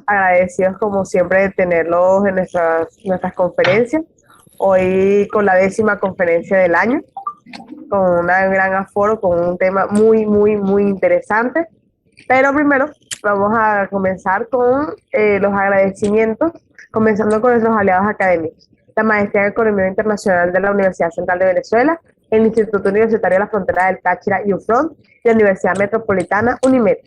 agradecidos como siempre de tenerlos en nuestras conferencias. Hoy con la 10ª conferencia del año, con una gran aforo, con un tema muy, muy, muy interesante. Pero primero vamos a comenzar con los agradecimientos, comenzando con nuestros aliados académicos. La Maestría en Economía Internacional de la Universidad Central de Venezuela, el Instituto Universitario de la Frontera del Táchira, UFRON, y la Universidad Metropolitana, UNIMED.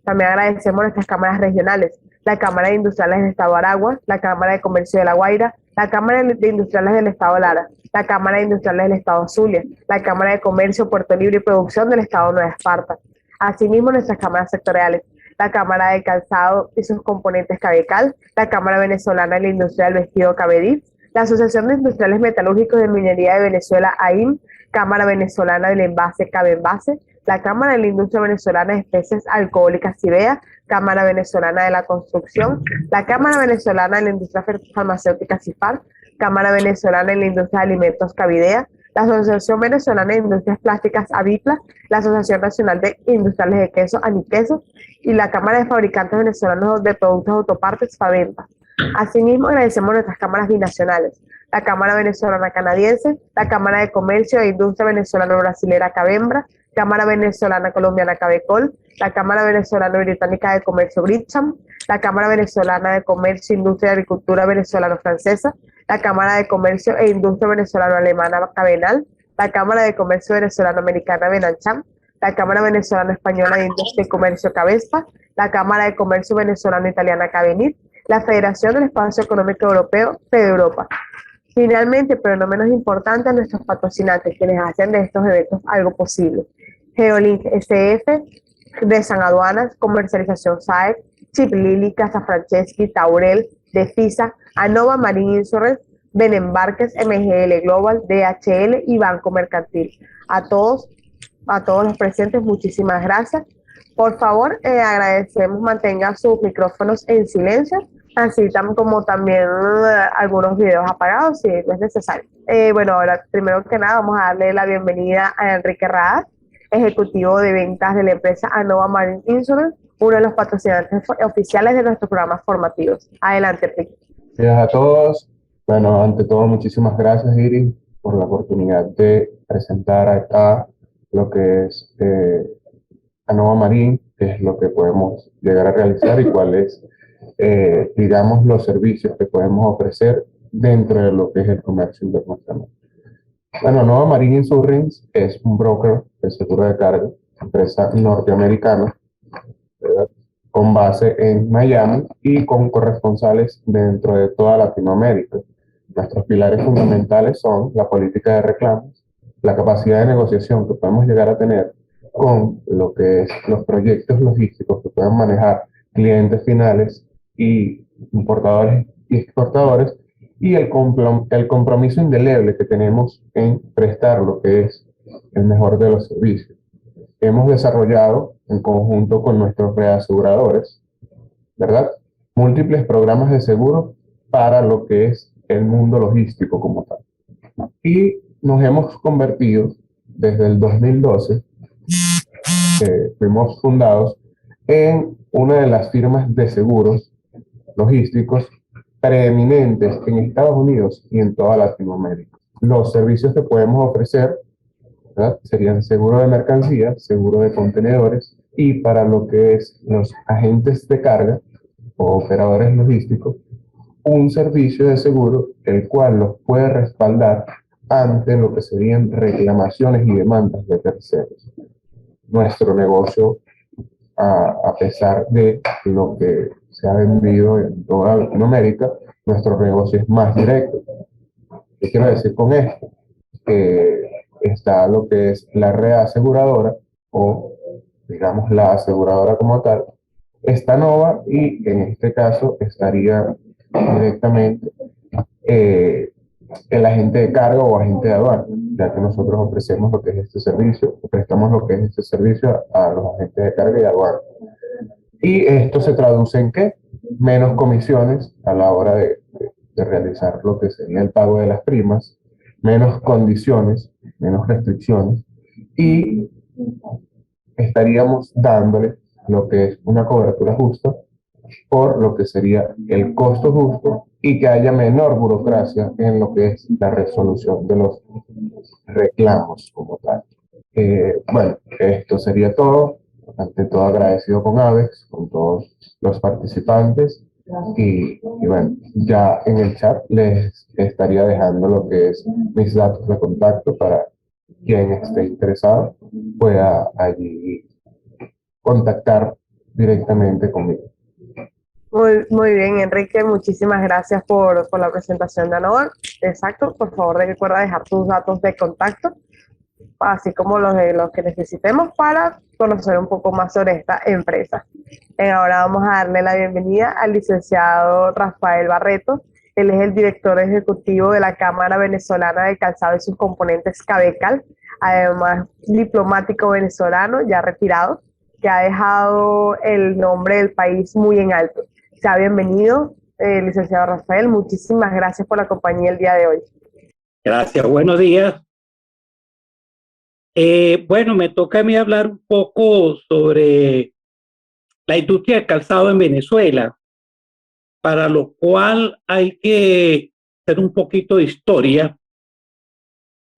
También agradecemos nuestras cámaras regionales, la Cámara de Industriales del Estado de Aragua, la Cámara de Comercio de La Guaira, la Cámara de Industriales del Estado de Lara, la Cámara de Industriales del Estado Zulia, la Cámara de Comercio, Puerto Libre y Producción del Estado de Nueva Esparta. Asimismo, nuestras cámaras sectoriales, la Cámara de Calzado y sus componentes Cabecal, la Cámara Venezolana de la Industria del Vestido Cabedit, la Asociación de Industriales Metalúrgicos de Minería de Venezuela, AIM, Cámara Venezolana del Envase, Cabenvase, la Cámara de la Industria Venezolana de Especies Alcohólicas, CIVEA, Cámara Venezolana de la Construcción, la Cámara Venezolana de la Industria Farmacéutica, CIFAR, Cámara Venezolana de la Industria de Alimentos, Cavidea, la Asociación Venezolana de Industrias Plásticas, AVIPLA, la Asociación Nacional de Industriales de Queso, ANIQUESO, y la Cámara de Fabricantes Venezolanos de Productos Autopartes, FAVENTA. Asimismo, agradecemos nuestras cámaras binacionales, la Cámara Venezolana Canadiense, la Cámara de Comercio e Industria Venezolana Brasilera, CABEMBRA, Cámara Venezolana Colombiana, CABECOL, la Cámara Venezolana Británica de Comercio, BRITSAM, la Cámara Venezolana de Comercio, Industria y Agricultura Venezolano-Francesa, la Cámara de Comercio e Industria Venezolano-Alemana, CABENAL, la Cámara de Comercio Venezolano-Americana, BENANCHAM, la Cámara Venezolano-Española de Industria y Comercio, CABESPA, la Cámara de Comercio Venezolano-Italiana, CABENIT, la Federación del Espacio Económico Europeo, FEDEUROPA. Finalmente, pero no menos importante, a nuestros patrocinantes, quienes hacen de estos eventos algo posible. Geolink SF, de San Aduanas, Comercialización SAEC, Chip Lili, Casa Franceschi, Taurel, de FISA, Anova Marine Insurance, Benembarques, MGL Global, DHL y Banco Mercantil. A todos los presentes, muchísimas gracias. Por favor, agradecemos mantenga sus micrófonos en silencio, así como también algunos videos apagados si no es necesario. Bueno, ahora, primero que nada, vamos a darle la bienvenida a Enrique Raad, ejecutivo de ventas de la empresa Anova Marine Insurance, uno de los patrocinantes oficiales de nuestros programas formativos. Adelante, Enrique. Gracias a todos. Bueno, ante todo, muchísimas gracias, Iris, por la oportunidad de presentar acá lo que es Anova Marine, qué es lo que podemos llegar a realizar y cuáles, digamos, los servicios que podemos ofrecer dentro de lo que es el comercio internacional. Bueno, Anova Marine Insurance es un broker de seguro de carga, empresa norteamericana, ¿verdad?, con base en Miami y con corresponsales dentro de toda Latinoamérica. Nuestros pilares fundamentales son la política de reclamos, la capacidad de negociación que podemos llegar a tener con lo que es los proyectos logísticos que puedan manejar clientes finales y importadores y exportadores, y el compromiso indeleble que tenemos en prestar lo que es el mejor de los servicios. Hemos desarrollado, en conjunto con nuestros reaseguradores, ¿verdad?, múltiples programas de seguro para lo que es el mundo logístico como tal. Y nos hemos convertido, desde el 2012, fuimos fundados en una de las firmas de seguros logísticos preeminentes en Estados Unidos y en toda Latinoamérica. Los servicios que podemos ofrecer, ¿verdad?, serían seguro de mercancías, seguro de contenedores, y para lo que es los agentes de carga o operadores logísticos, un servicio de seguro el cual los puede respaldar ante lo que serían reclamaciones y demandas de terceros. Nuestro negocio, a pesar de lo que se ha vendido en toda Latinoamérica, nuestro negocio es más directo. ¿Qué quiero decir con esto? Está lo que es la reaseguradora, o digamos la aseguradora como tal, está Anova, y en este caso estaría directamente el agente de carga o agente de aduana, ya que nosotros ofrecemos lo que es este servicio, prestamos lo que es este servicio a los agentes de carga y aduana. Y esto se traduce en ¿qué? Menos comisiones a la hora de realizar lo que sería el pago de las primas, menos condiciones, menos restricciones, y estaríamos dándole lo que es una cobertura justa por lo que sería el costo justo y que haya menor burocracia en lo que es la resolución de los reclamos como tal. Bueno, esto sería todo. Ante todo agradecido con Avex, con todos los participantes y bueno, ya en el chat les estaría dejando lo que es mis datos de contacto para quien esté interesado pueda allí contactar directamente conmigo. Muy bien, Enrique, muchísimas gracias por la presentación de ANOVA. Exacto, por favor, recuerda dejar tus datos de contacto, así como los de los que necesitemos para conocer un poco más sobre esta empresa. Ahora vamos a darle la bienvenida al licenciado Rafael Barreto. Él es el director ejecutivo de la Cámara Venezolana de Calzado y sus componentes Cabecal, además diplomático venezolano ya retirado, que ha dejado el nombre del país muy en alto. Sea bienvenido, licenciado Rafael. Muchísimas gracias por la compañía el día de hoy. Gracias, buenos días. Bueno, me toca a mí hablar un poco sobre la industria del calzado en Venezuela, para lo cual hay que hacer un poquito de historia.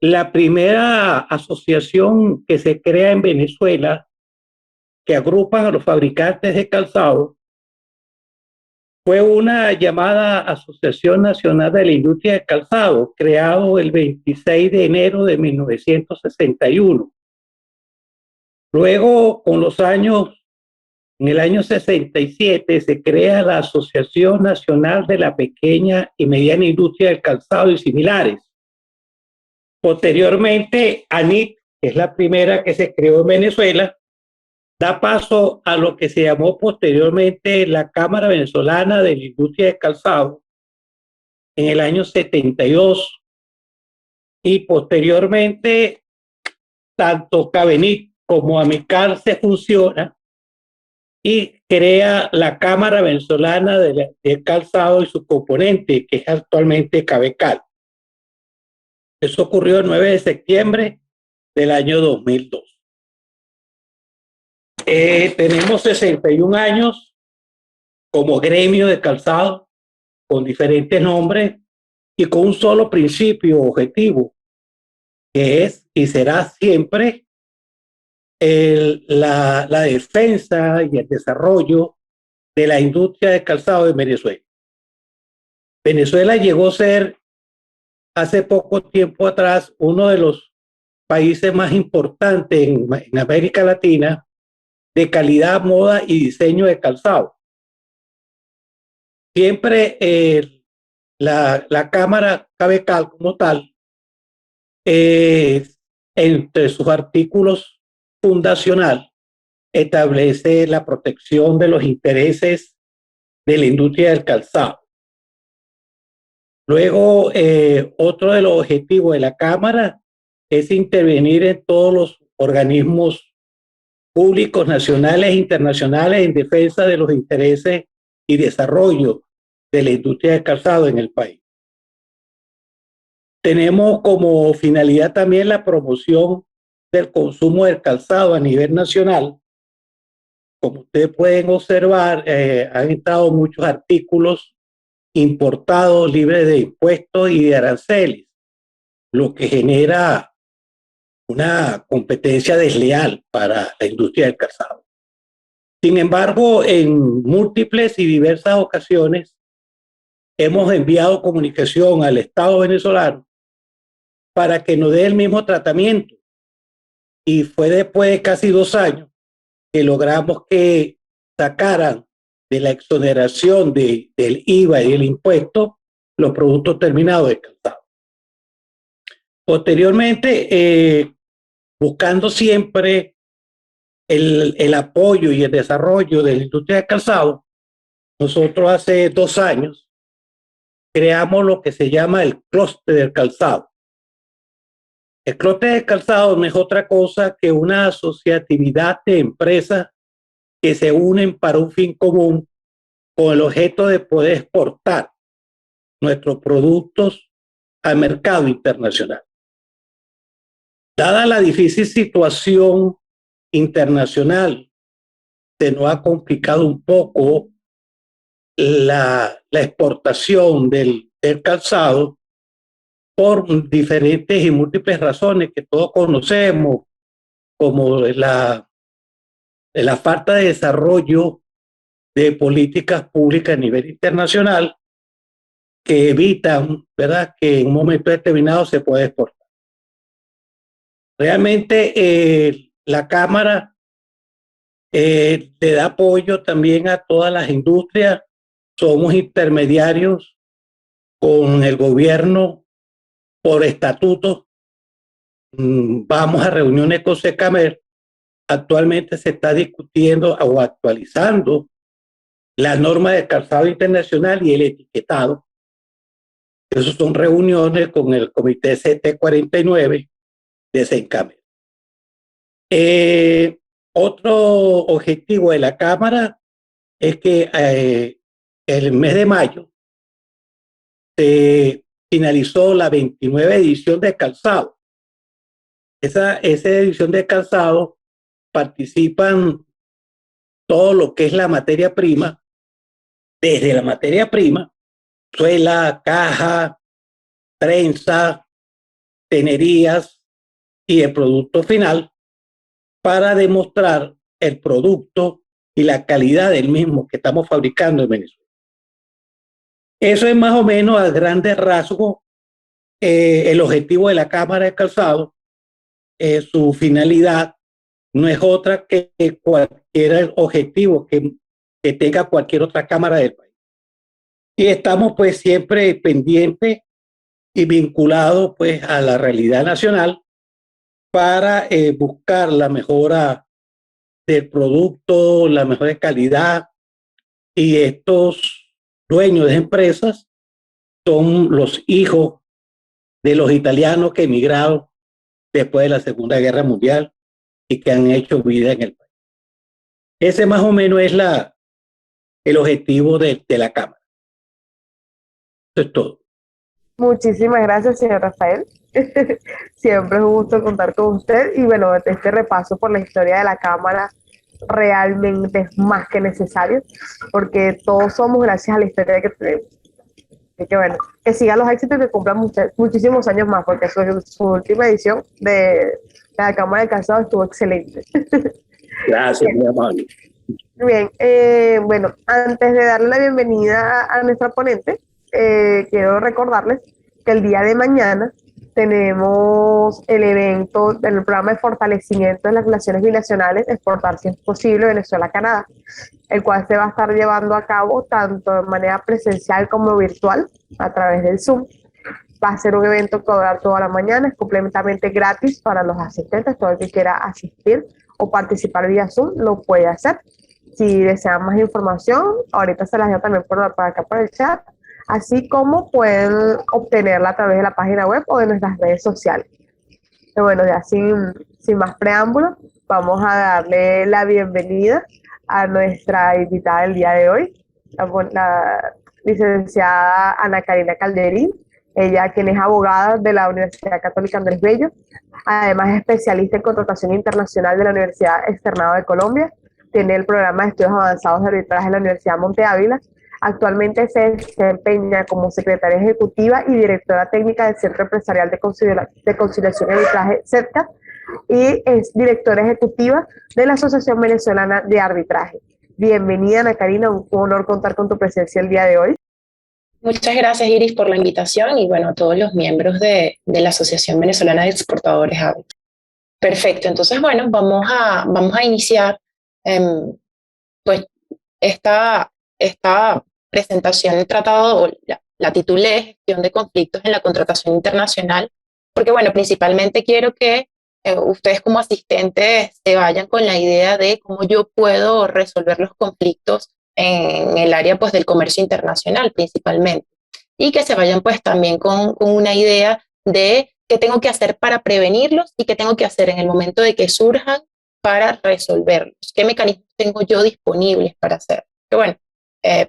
La primera asociación que se crea en Venezuela, que agrupan a los fabricantes de calzado, fue una llamada Asociación Nacional de la Industria del Calzado, creado el 26 de enero de 1961. Luego, con los años, en el año 67, se crea la Asociación Nacional de la Pequeña y Mediana Industria del Calzado y similares. Posteriormente, ANIC, que es la primera que se creó en Venezuela, da paso a lo que se llamó posteriormente la Cámara Venezolana de la Industria del Calzado en el año 72, y posteriormente tanto Cabenic como Amical se fusiona y crea la Cámara Venezolana del Calzado y su componente, que es actualmente Cabecal. Eso ocurrió el 9 de septiembre del año 2002. Tenemos 61 años como gremio de calzado, con diferentes nombres y con un solo principio objetivo, que es y será siempre la defensa y el desarrollo de la industria de calzado de Venezuela. Venezuela llegó a ser hace poco tiempo atrás uno de los países más importantes en América Latina de calidad, moda y diseño de calzado. Siempre la Cámara Cabecal como tal, entre sus artículos fundacional, establece la protección de los intereses de la industria del calzado. Luego, otro de los objetivos de la Cámara es intervenir en todos los organismos públicos nacionales e internacionales en defensa de los intereses y desarrollo de la industria del calzado en el país. Tenemos como finalidad también la promoción del consumo del calzado a nivel nacional. Como ustedes pueden observar, han estado muchos artículos importados libres de impuestos y de aranceles, lo que genera una competencia desleal para la industria del calzado. Sin embargo, en múltiples y diversas ocasiones hemos enviado comunicación al Estado venezolano para que nos dé el mismo tratamiento, y fue después de casi 2 años que logramos que sacaran de la exoneración del IVA y el impuesto los productos terminados de calzado. Posteriormente, buscando siempre el apoyo y el desarrollo de la industria del calzado, nosotros hace 2 años creamos lo que se llama el clúster del calzado. El clúster del calzado no es otra cosa que una asociatividad de empresas que se unen para un fin común, con el objeto de poder exportar nuestros productos al mercado internacional. Dada la difícil situación internacional, se nos ha complicado un poco la exportación del calzado por diferentes y múltiples razones que todos conocemos, como la falta de desarrollo de políticas públicas a nivel internacional que evitan, ¿verdad?, que en un momento determinado se pueda exportar. Realmente la Cámara le da apoyo también a todas las industrias. Somos intermediarios con el gobierno por estatuto. Vamos a reuniones con SECAMER. Actualmente se está discutiendo o actualizando la norma de calzado internacional y el etiquetado. Esas son reuniones con el comité CT49 de SECAMER. Otro objetivo de la Cámara es que el mes de mayo se finalizó la 29 edición de calzado. Esa edición de calzado participan todo lo que es la materia prima, desde la materia prima, suela, caja, prensa, tenerías y el producto final, para demostrar el producto y la calidad del mismo que estamos fabricando en Venezuela. Eso es más o menos a grandes rasgos el objetivo de la Cámara de Calzado. Su finalidad no es otra que cualquier objetivo que tenga cualquier otra cámara del país. Y estamos pues siempre pendientes y vinculados pues a la realidad nacional para buscar la mejora del producto, la mejor calidad. Y estos dueños de empresas son los hijos de los italianos que emigraron después de la Segunda Guerra Mundial y que han hecho vida en el país. Ese más o menos es el objetivo de la Cámara. Eso es todo. Muchísimas gracias, señor Rafael. Siempre es un gusto contar con usted y bueno, este repaso por la historia de la Cámara realmente es más que necesario porque todos somos gracias a la historia que tenemos. Así que bueno, que sigan los éxitos y que cumplan muchísimos años más porque su última edición de la Cámara de Calzado estuvo excelente. Gracias, muy amable. Bien, bueno, antes de darle la bienvenida a nuestra ponente, quiero recordarles que el día de mañana tenemos el evento del programa de fortalecimiento de las relaciones binacionales, exportar si es posible Venezuela-Canadá, el cual se va a estar llevando a cabo tanto de manera presencial como virtual a través del Zoom. Va a ser un evento que va a durar toda la mañana, es completamente gratis para los asistentes, todo el que quiera asistir o participar vía Zoom lo puede hacer. Si desean más información, ahorita se las dejo también por acá por el chat, así como pueden obtenerla a través de la página web o de nuestras redes sociales. Pero bueno, ya sin más preámbulos, vamos a darle la bienvenida a nuestra invitada del día de hoy, la licenciada Ana Karina Calderín, ella quien es abogada de la Universidad Católica Andrés Bello, además es especialista en contratación internacional de la Universidad Externado de Colombia, tiene el programa de estudios avanzados de arbitraje de la Universidad Monte Ávila. Actualmente se desempeña como secretaria ejecutiva y directora técnica del Centro Empresarial de Conciliación y Arbitraje, CEPCA, y es directora ejecutiva de la Asociación Venezolana de Arbitraje. Bienvenida, Ana Karina, un honor contar con tu presencia el día de hoy. Muchas gracias, Iris, por la invitación y bueno, a todos los miembros de la Asociación Venezolana de Exportadores Hábitos. Perfecto, entonces bueno, vamos a iniciar pues esta presentación del tratado, la titulé Gestión de conflictos en la contratación internacional, porque bueno, principalmente quiero que ustedes como asistentes se vayan con la idea de cómo yo puedo resolver los conflictos en el área pues del comercio internacional principalmente, y que se vayan pues también con una idea de qué tengo que hacer para prevenirlos y qué tengo que hacer en el momento de que surjan para resolverlos, qué mecanismos tengo yo disponibles para hacer. Que bueno,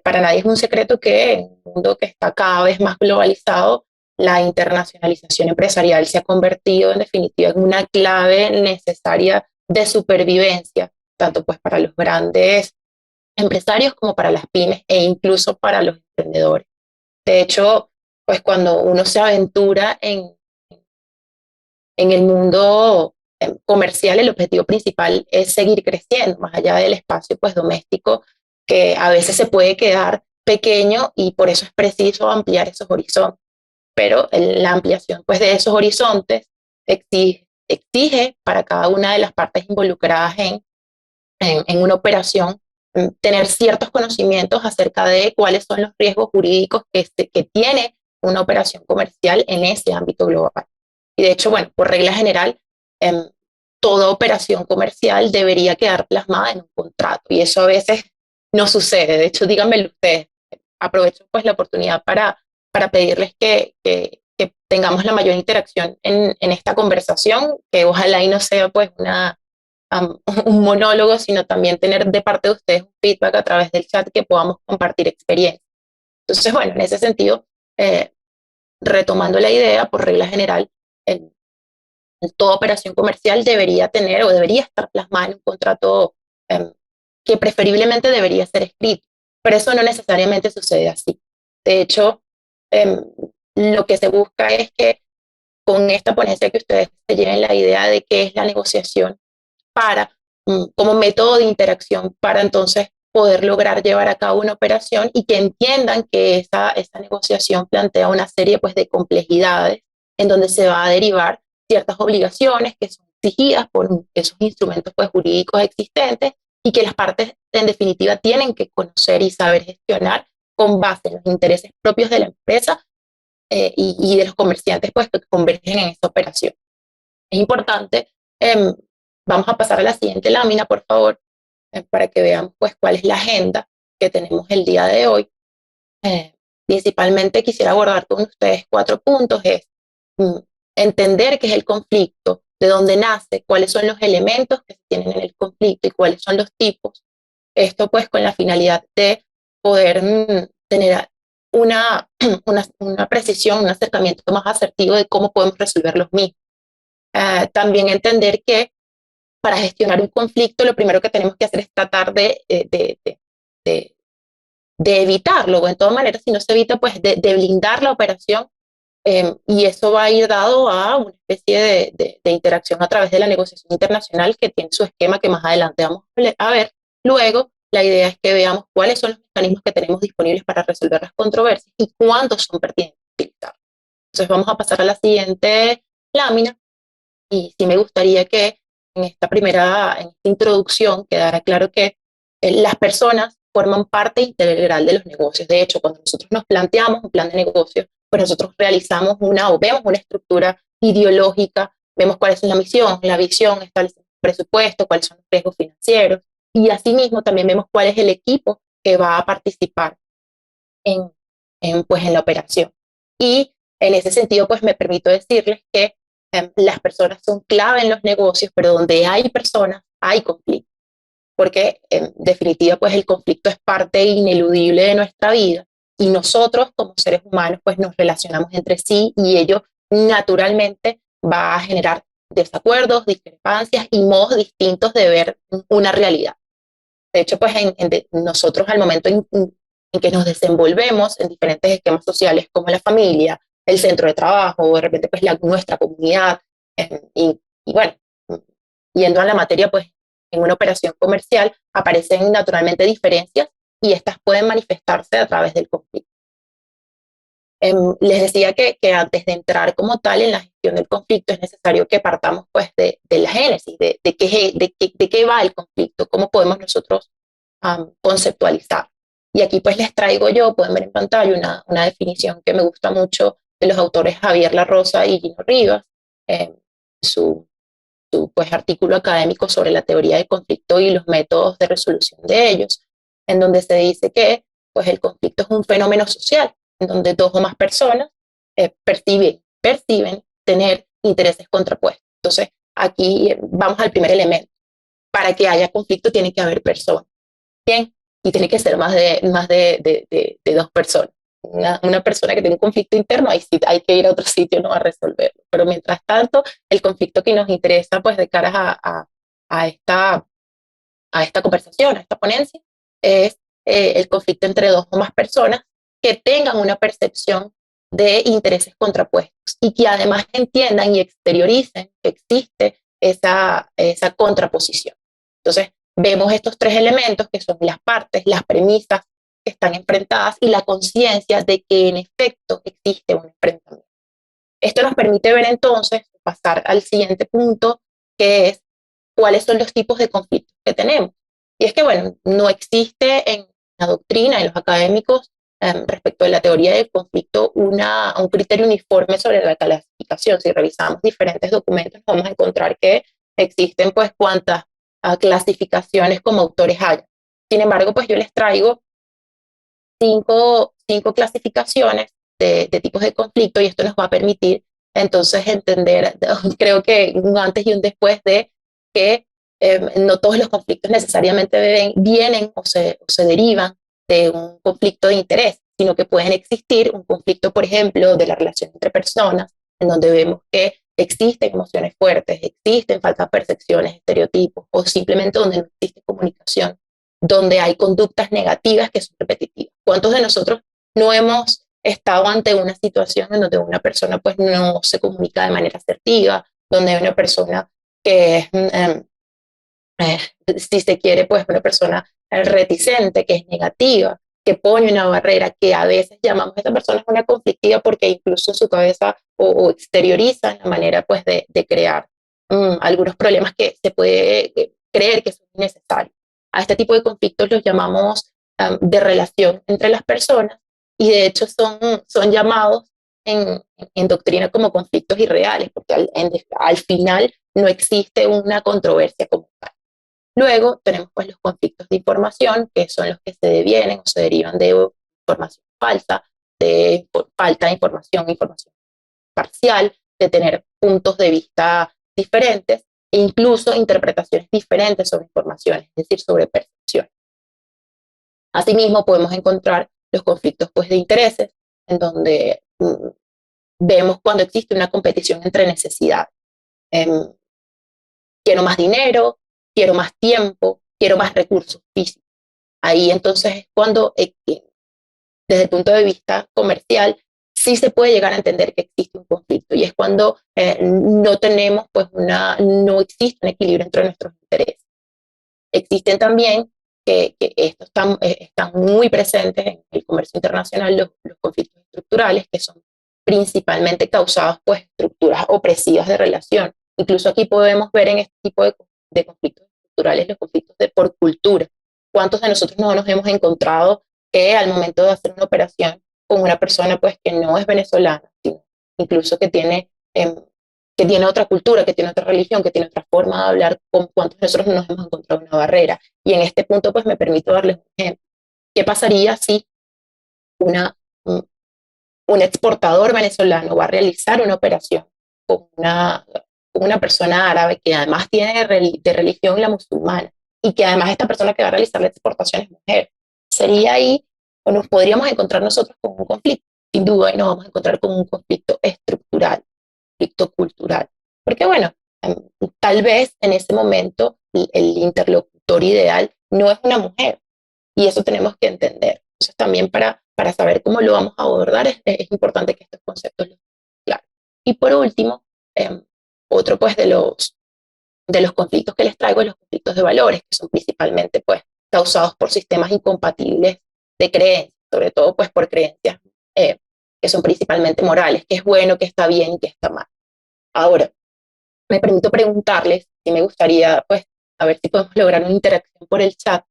para nadie es un secreto que en un mundo que está cada vez más globalizado, la internacionalización empresarial se ha convertido en definitiva en una clave necesaria de supervivencia, tanto pues para los grandes empresarios como para las pymes e incluso para los emprendedores. De hecho, pues cuando uno se aventura en el mundo comercial, el objetivo principal es seguir creciendo, más allá del espacio pues doméstico, que a veces se puede quedar pequeño y por eso es preciso ampliar esos horizontes. Pero la ampliación pues de esos horizontes exige para cada una de las partes involucradas en una operación tener ciertos conocimientos acerca de cuáles son los riesgos jurídicos que tiene una operación comercial en ese ámbito global. Y de hecho, bueno, por regla general, toda operación comercial debería quedar plasmada en un contrato y eso a veces no sucede. De hecho, díganmelo ustedes. Aprovecho pues la oportunidad para pedirles que tengamos la mayor interacción en esta conversación, que ojalá y no sea pues un monólogo, sino también tener de parte de ustedes un feedback a través del chat que podamos compartir experiencias. Entonces, bueno, en ese sentido, retomando la idea, por regla general, toda operación comercial debería tener o debería estar plasmada en un contrato que preferiblemente debería ser escrito, pero eso no necesariamente sucede así. De hecho, lo que se busca es que con esta ponencia que ustedes se lleven la idea de qué es la negociación para, como método de interacción para entonces poder lograr llevar a cabo una operación y que entiendan que esa negociación plantea una serie pues, de complejidades en donde se va a derivar ciertas obligaciones que son exigidas por esos instrumentos pues, jurídicos existentes y que las partes en definitiva tienen que conocer y saber gestionar con base en los intereses propios de la empresa y de los comerciantes pues, que convergen en esta operación. Es importante, vamos a pasar a la siguiente lámina, por favor, para que veamos pues, cuál es la agenda que tenemos el día de hoy. Principalmente quisiera abordar con ustedes 4 puntos. Es entender qué es el conflicto, de dónde nace, cuáles son los elementos que se tienen en el conflicto y cuáles son los tipos. Esto pues con la finalidad de poder tener una precisión, un acercamiento más asertivo de cómo podemos resolver los mismos. También entender que para gestionar un conflicto lo primero que tenemos que hacer es tratar de evitarlo, o en todas maneras, si no se evita, pues de blindar la operación, y eso va a ir dado a una especie de interacción a través de la negociación internacional que tiene su esquema que más adelante vamos a ver. Luego, la idea es que veamos cuáles son los mecanismos que tenemos disponibles para resolver las controversias y cuántos son pertinentes utilizar. Entonces vamos a pasar a la siguiente lámina y sí me gustaría que en esta introducción quedara claro que las personas forman parte integral de los negocios. De hecho, cuando nosotros nos planteamos un plan de negocio, pues nosotros realizamos vemos una estructura ideológica, vemos cuál es la misión, la visión, establecemos el presupuesto, cuáles son los riesgos financieros, y asimismo también vemos cuál es el equipo que va a participar pues, en la operación. Y en ese sentido, pues me permito decirles que las personas son clave en los negocios, pero donde hay personas, hay conflicto. Porque en definitiva, pues el conflicto es parte ineludible de nuestra vida y nosotros como seres humanos, pues nos relacionamos entre sí y ello naturalmente va a generar desacuerdos, discrepancias y modos distintos de ver una realidad. De hecho, pues nosotros al momento en que nos desenvolvemos en diferentes esquemas sociales como la familia, el centro de trabajo, de repente pues nuestra comunidad, y bueno, yendo a la materia, pues en una operación comercial aparecen naturalmente diferencias y estas pueden manifestarse a través del conflicto. Les decía que antes de entrar como tal en la gestión del conflicto es necesario que partamos pues de la génesis, de qué va el conflicto, cómo podemos nosotros conceptualizar. Y aquí pues les traigo yo, pueden ver en pantalla, una definición que me gusta mucho de los autores Javier La Rosa y Gino Rivas, su pues, artículo académico sobre la teoría del conflicto y los métodos de resolución de ellos, en donde se dice que pues, el conflicto es un fenómeno social, en donde 2 o más personas perciben tener intereses contrapuestos. Entonces, aquí vamos al primer elemento. Para que haya conflicto tiene que haber personas. Bien, y tiene que ser más de 2 personas. Una persona que tiene un conflicto interno, ahí sí hay que ir a otro sitio, no a resolverlo. Pero mientras tanto, el conflicto que nos interesa, pues de cara a esta conversación, a esta ponencia, es el conflicto entre dos o más personas que tengan una percepción de intereses contrapuestos y que además entiendan y exterioricen que existe esa contraposición. Entonces, vemos estos tres elementos que son las partes, las premisas que están enfrentadas y la conciencia de que en efecto existe un enfrentamiento. Esto nos permite ver entonces, pasar al siguiente punto, que es cuáles son los tipos de conflictos que tenemos. Y es que, bueno, no existe en la doctrina, en los académicos, respecto de la teoría del conflicto, un criterio uniforme sobre la clasificación. Si revisamos diferentes documentos, vamos a encontrar que existen, pues, cuantas clasificaciones como autores hay. Sin embargo, pues yo les traigo cinco clasificaciones de tipos de conflicto y esto nos va a permitir entonces entender, creo que un antes y un después de que no todos los conflictos necesariamente vienen o se derivan de un conflicto de interés, sino que pueden existir un conflicto, por ejemplo, de la relación entre personas, en donde vemos que existen emociones fuertes, existen falsas percepciones, estereotipos, o simplemente donde no existe comunicación, donde hay conductas negativas que son repetitivas. ¿Cuántos de nosotros no hemos estado ante una situación en donde una persona pues no se comunica de manera asertiva, donde hay una persona que es, si se quiere, pues una persona reticente, que es negativa, que pone una barrera, que a veces llamamos a esta persona una conflictiva porque incluso en su cabeza o exterioriza la manera pues de crear algunos problemas que se puede creer que son innecesarios. A este tipo de conflictos los llamamos de relación entre las personas y de hecho son llamados en doctrina como conflictos irreales, porque al final no existe una controversia como tal. Luego tenemos pues los conflictos de información, que son los que se devienen o se derivan de información falsa, de falta de información parcial, de tener puntos de vista diferentes e incluso interpretaciones diferentes sobre informaciones, es decir, sobre percepciones. Asimismo, podemos encontrar los conflictos pues, de intereses, en donde vemos cuando existe una competición entre necesidades. Quiero más dinero, quiero más tiempo, quiero más recursos físicos. Ahí entonces es cuando, desde el punto de vista comercial, sí se puede llegar a entender que existe un conflicto y es cuando no tenemos, pues no existe un equilibrio entre nuestros intereses. Existen también, que estos están muy presentes en el comercio internacional, los conflictos estructurales, que son principalmente causados por estructuras opresivas de relación. Incluso aquí podemos ver en este tipo de conflictos estructurales los conflictos por cultura. ¿Cuántos de nosotros no nos hemos encontrado que al momento de hacer una operación con una persona pues, que no es venezolana, sino incluso que tiene otra cultura, que tiene otra religión, que tiene otra forma de hablar, con cuántos de nosotros no nos hemos encontrado una barrera? Y en este punto pues me permito darles un ejemplo. ¿Qué pasaría si un exportador venezolano va a realizar una operación con una persona árabe que además tiene de religión la musulmana y que además esta persona que va a realizar la exportación es mujer? Sería ahí o nos podríamos encontrar nosotros con un conflicto. Sin duda ahí nos vamos a encontrar con un conflicto estructural, conflicto cultural. Porque bueno, tal vez en ese momento el interlocutor ideal no es una mujer y eso tenemos que entender. Entonces también para saber cómo lo vamos a abordar es importante que estos conceptos los tengamos claros. Y por último, otro pues de los conflictos que les traigo es los conflictos de valores, que son principalmente pues causados por sistemas incompatibles de creencias, sobre todo pues por creencias que son principalmente morales, que es bueno, que está bien y que está mal. Ahora, me permito preguntarles, y me gustaría pues a ver si podemos lograr una interacción por el chat,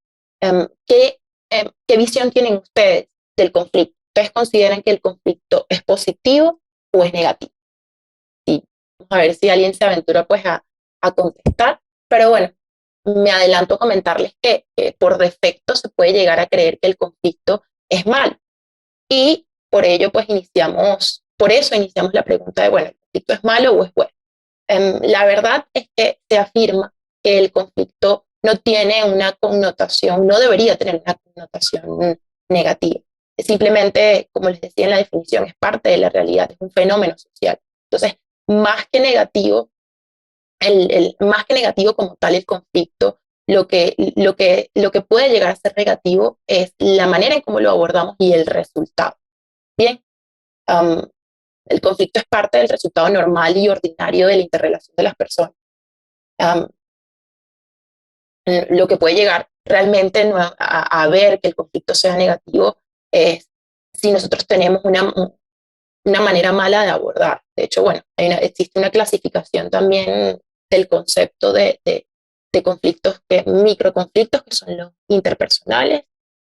¿qué visión tienen ustedes del conflicto? ¿Ustedes consideran que el conflicto es positivo o es negativo? Sí, vamos a ver si alguien se aventura pues a contestar, pero bueno, me adelanto a comentarles que por defecto se puede llegar a creer que el conflicto es malo y por ello pues por eso iniciamos la pregunta de, bueno, ¿el conflicto es malo o es bueno? La verdad es que se afirma que el conflicto no tiene una connotación, no debería tener una connotación negativa. Simplemente, como les decía en la definición, es parte de la realidad, es un fenómeno social. Entonces, más que negativo como tal el conflicto, lo que puede llegar a ser negativo es la manera en cómo lo abordamos y el resultado. Bien, um, el conflicto es parte del resultado normal y ordinario de la interrelación de las personas. Um, lo que puede llegar realmente a ver que el conflicto sea negativo es si nosotros tenemos una manera mala de abordar. De hecho, bueno, existe una clasificación también del concepto de conflictos, microconflictos, que son los interpersonales,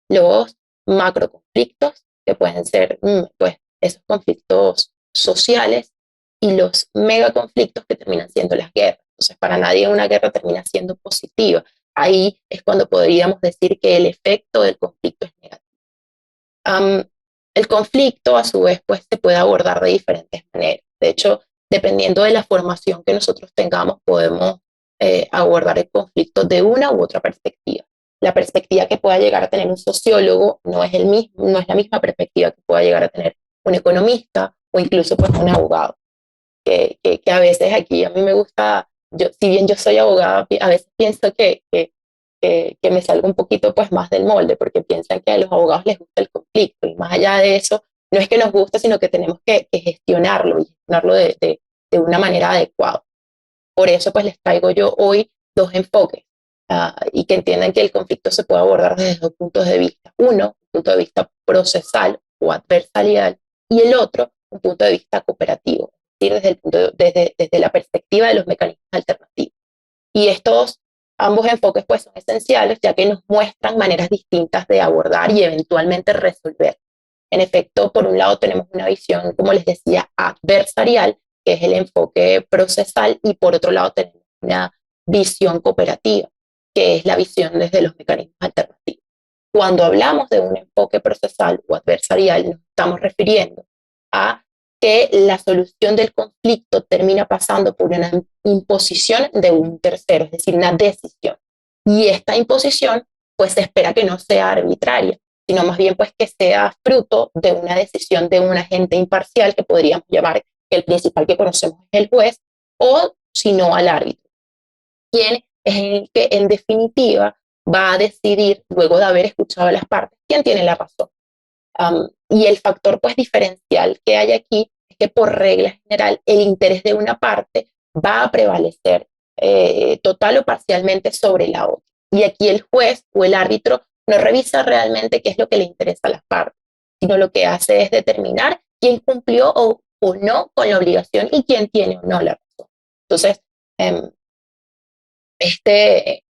los macroconflictos, que pueden ser pues, esos conflictos sociales, y los megaconflictos, que terminan siendo las guerras. Entonces, para nadie una guerra termina siendo positiva. Ahí es cuando podríamos decir que el efecto del conflicto es negativo. El conflicto, a su vez, pues se puede abordar de diferentes maneras. De hecho, dependiendo de la formación que nosotros tengamos, podemos abordar el conflicto de una u otra perspectiva. La perspectiva que pueda llegar a tener un sociólogo no es la misma perspectiva que pueda llegar a tener un economista o incluso pues un abogado. Que a veces aquí a mí me gusta, si bien yo soy abogada, a veces pienso que me salgo un poquito pues más del molde, porque piensan que a los abogados les gusta el conflicto, y más allá de eso, no es que nos guste, sino que tenemos que gestionarlo, y gestionarlo de una manera adecuada. Por eso pues les traigo yo hoy dos enfoques, y que entiendan que el conflicto se puede abordar desde dos puntos de vista. Uno, un punto de vista procesal o adversarial, y el otro, un punto de vista cooperativo, es decir, desde la perspectiva de los mecanismos alternativos. Y ambos enfoques pues son esenciales, ya que nos muestran maneras distintas de abordar y eventualmente resolver. En efecto, por un lado tenemos una visión, como les decía, adversarial, que es el enfoque procesal, y por otro lado tenemos una visión cooperativa, que es la visión desde los mecanismos alternativos. Cuando hablamos de un enfoque procesal o adversarial, nos estamos refiriendo a que la solución del conflicto termina pasando por una imposición de un tercero, es decir, una decisión. Y esta imposición, pues se espera que no sea arbitraria, sino más bien pues que sea fruto de una decisión de un agente imparcial, que podríamos llamar que el principal que conocemos es el juez, o si no al árbitro, quien es el que en definitiva va a decidir, luego de haber escuchado a las partes, quién tiene la razón. Y el factor pues diferencial que hay aquí es que, por regla general, el interés de una parte va a prevalecer total o parcialmente sobre la otra. Y aquí el juez o el árbitro no revisa realmente qué es lo que le interesa a las partes, sino lo que hace es determinar quién cumplió o no con la obligación y quién tiene o no la razón. Entonces,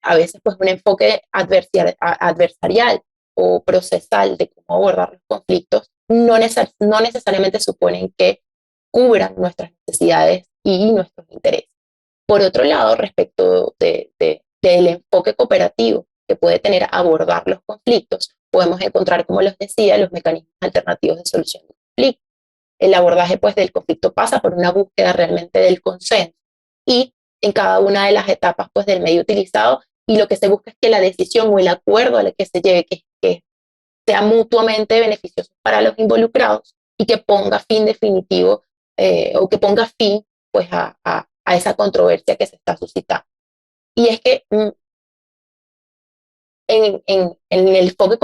a veces pues un enfoque adversarial o procesal de cómo abordar los conflictos no necesariamente suponen que cubran nuestras necesidades y nuestros intereses. Por otro lado, respecto del enfoque cooperativo que puede tener abordar los conflictos, podemos encontrar, como les decía, los mecanismos alternativos de solución de conflictos. El abordaje pues del conflicto pasa por una búsqueda realmente del consenso, y en cada una de las etapas pues del medio utilizado, y lo que se busca es que la decisión o el acuerdo al que se llegue que sea mutuamente beneficioso para los involucrados, y que ponga fin definitivo, o que ponga fin pues a esa controversia que se está suscitando. Y es que en el enfoque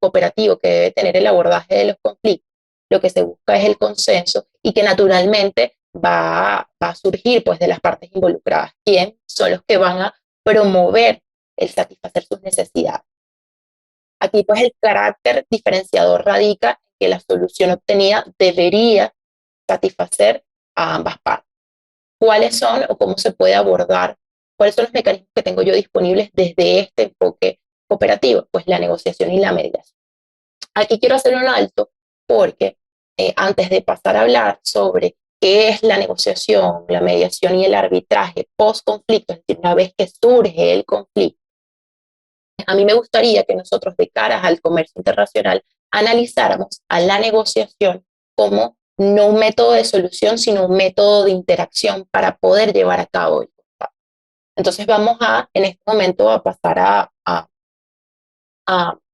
cooperativo que debe tener el abordaje de los conflictos, lo que se busca es el consenso, y que naturalmente va a surgir pues de las partes involucradas, quienes son los que van a promover el satisfacer sus necesidades. Aquí pues el carácter diferenciador radica en que la solución obtenida debería satisfacer a ambas partes. ¿Cuáles son o cómo se puede abordar? ¿Cuáles son los mecanismos que tengo yo disponibles desde este enfoque cooperativo? Pues la negociación y la mediación. Aquí quiero hacer un alto, porque antes de pasar a hablar sobre qué es la negociación, la mediación y el arbitraje post-conflicto, es decir, una vez que surge el conflicto, a mí me gustaría que nosotros, de cara al comercio internacional, analizáramos a la negociación como no un método de solución, sino un método de interacción para poder llevar a cabo el combate. Entonces vamos en este momento a pasar a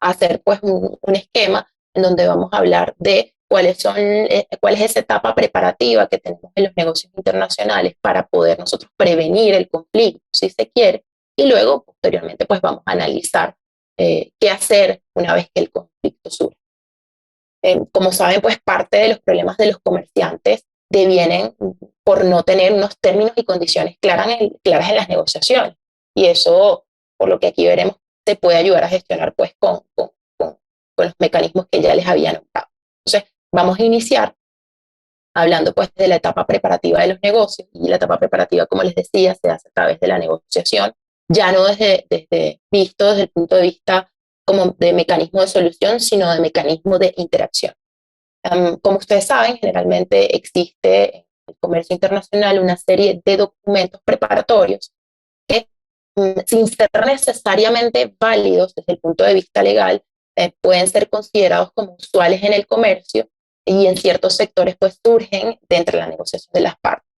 hacer pues un esquema en donde vamos a hablar de cuál es esa etapa preparativa que tenemos en los negocios internacionales para poder nosotros prevenir el conflicto, si se quiere, Y luego, posteriormente, pues vamos a analizar qué hacer una vez que el conflicto surge. Como saben, pues parte de los problemas de los comerciantes devienen por no tener unos términos y condiciones claras en las negociaciones. Y eso, por lo que aquí veremos, se puede ayudar a gestionar pues con los mecanismos que ya les había nombrado. Entonces, vamos a iniciar hablando pues de la etapa preparativa de los negocios, y la etapa preparativa, como les decía, se hace a través de la negociación, ya no visto desde el punto de vista como de mecanismo de solución, sino de mecanismo de interacción. Como ustedes saben, generalmente existe en el comercio internacional una serie de documentos preparatorios que, sin ser necesariamente válidos desde el punto de vista legal, pueden ser considerados como usuales en el comercio, y en ciertos sectores pues surgen dentro de la negociación de las partes,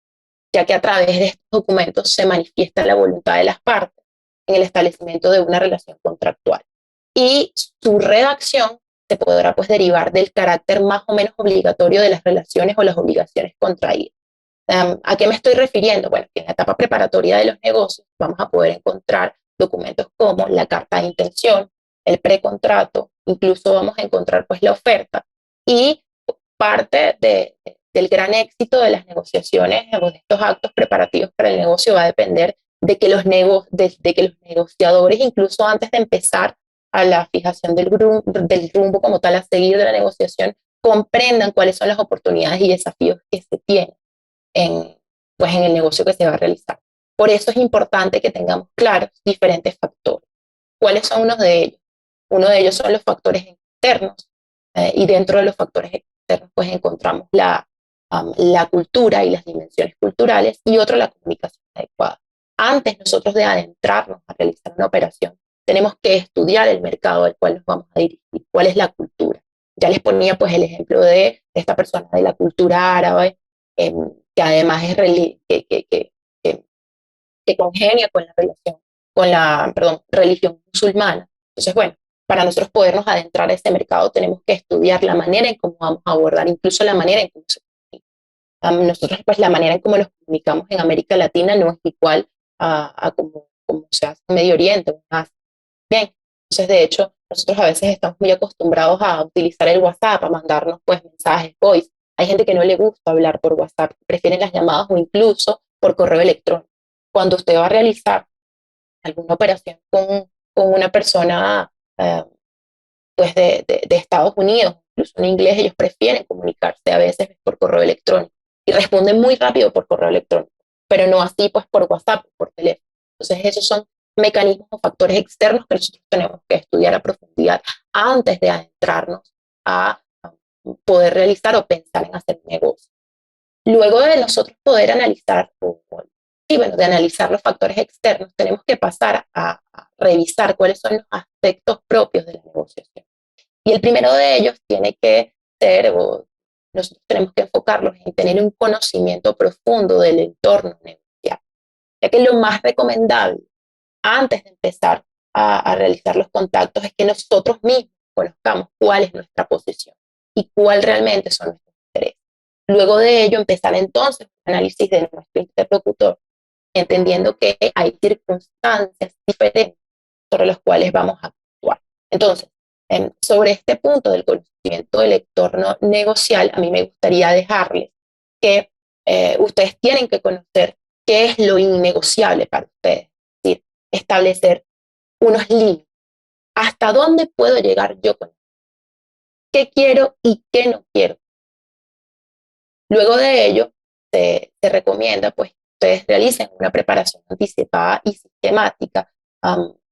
ya que a través de estos documentos se manifiesta la voluntad de las partes en el establecimiento de una relación contractual. Y su redacción se podrá pues derivar del carácter más o menos obligatorio de las relaciones o las obligaciones contraídas. ¿A qué me estoy refiriendo? Bueno, que en la etapa preparatoria de los negocios vamos a poder encontrar documentos como la carta de intención, el precontrato, incluso vamos a encontrar pues la oferta, y parte del gran éxito de las negociaciones o de estos actos preparativos para el negocio va a depender de que de que los negociadores, incluso antes de empezar a la fijación del rumbo como tal a seguir de la negociación, comprendan cuáles son las oportunidades y desafíos que se tienen pues en el negocio que se va a realizar. Por eso es importante que tengamos claros diferentes factores. ¿Cuáles son unos de ellos? Uno de ellos son los factores externos, y dentro de los factores externos pues encontramos la cultura y las dimensiones culturales, y otro la comunicación adecuada. Antes nosotros de adentrarnos a realizar una operación, tenemos que estudiar el mercado al cual nos vamos a dirigir, cuál es la cultura. Ya les ponía pues el ejemplo de esta persona de la cultura árabe, que además es que congenia con la relación, religión musulmana. Entonces, bueno, para nosotros podernos adentrar a este mercado tenemos que estudiar la manera en cómo vamos a abordar, incluso la manera en cómo se comunica. Nosotros, pues, la manera en cómo nos comunicamos en América Latina no es igual a como se hace en Medio Oriente o más. Bien, entonces, de hecho, nosotros a veces estamos muy acostumbrados a utilizar el WhatsApp, a mandarnos, pues, mensajes, voice. Hay gente que no le gusta hablar por WhatsApp, prefieren las llamadas o incluso por correo electrónico. Cuando usted va a realizar alguna operación con una persona pues de Estados Unidos, incluso en inglés, ellos prefieren comunicarse a veces por correo electrónico y responden muy rápido por correo electrónico, pero no así pues por WhatsApp, por teléfono. Entonces esos son mecanismos o factores externos que nosotros tenemos que estudiar a profundidad antes de adentrarnos a poder realizar o pensar en hacer un negocio. Luego de nosotros poder analizar de analizar los factores externos, tenemos que pasar a revisar cuáles son los aspectos propios de la negociación. Y el primero de ellos tiene que ser, o nosotros tenemos que enfocarlos en tener un conocimiento profundo del entorno negocial, ya que lo más recomendable antes de empezar a realizar los contactos es que nosotros mismos conozcamos cuál es nuestra posición y cuál realmente son nuestros intereses. Luego de ello, empezar entonces un análisis de nuestro interlocutor, entendiendo que hay circunstancias diferentes sobre las cuales vamos a actuar. Entonces, sobre este punto del conocimiento del entorno negocial, a mí me gustaría dejarles que ustedes tienen que conocer qué es lo innegociable para ustedes, es decir, establecer unos límites. ¿Hasta dónde puedo llegar yo con esto? ¿Qué quiero y qué no quiero? Luego de ello, se recomienda pues ustedes realicen una preparación anticipada y sistemática,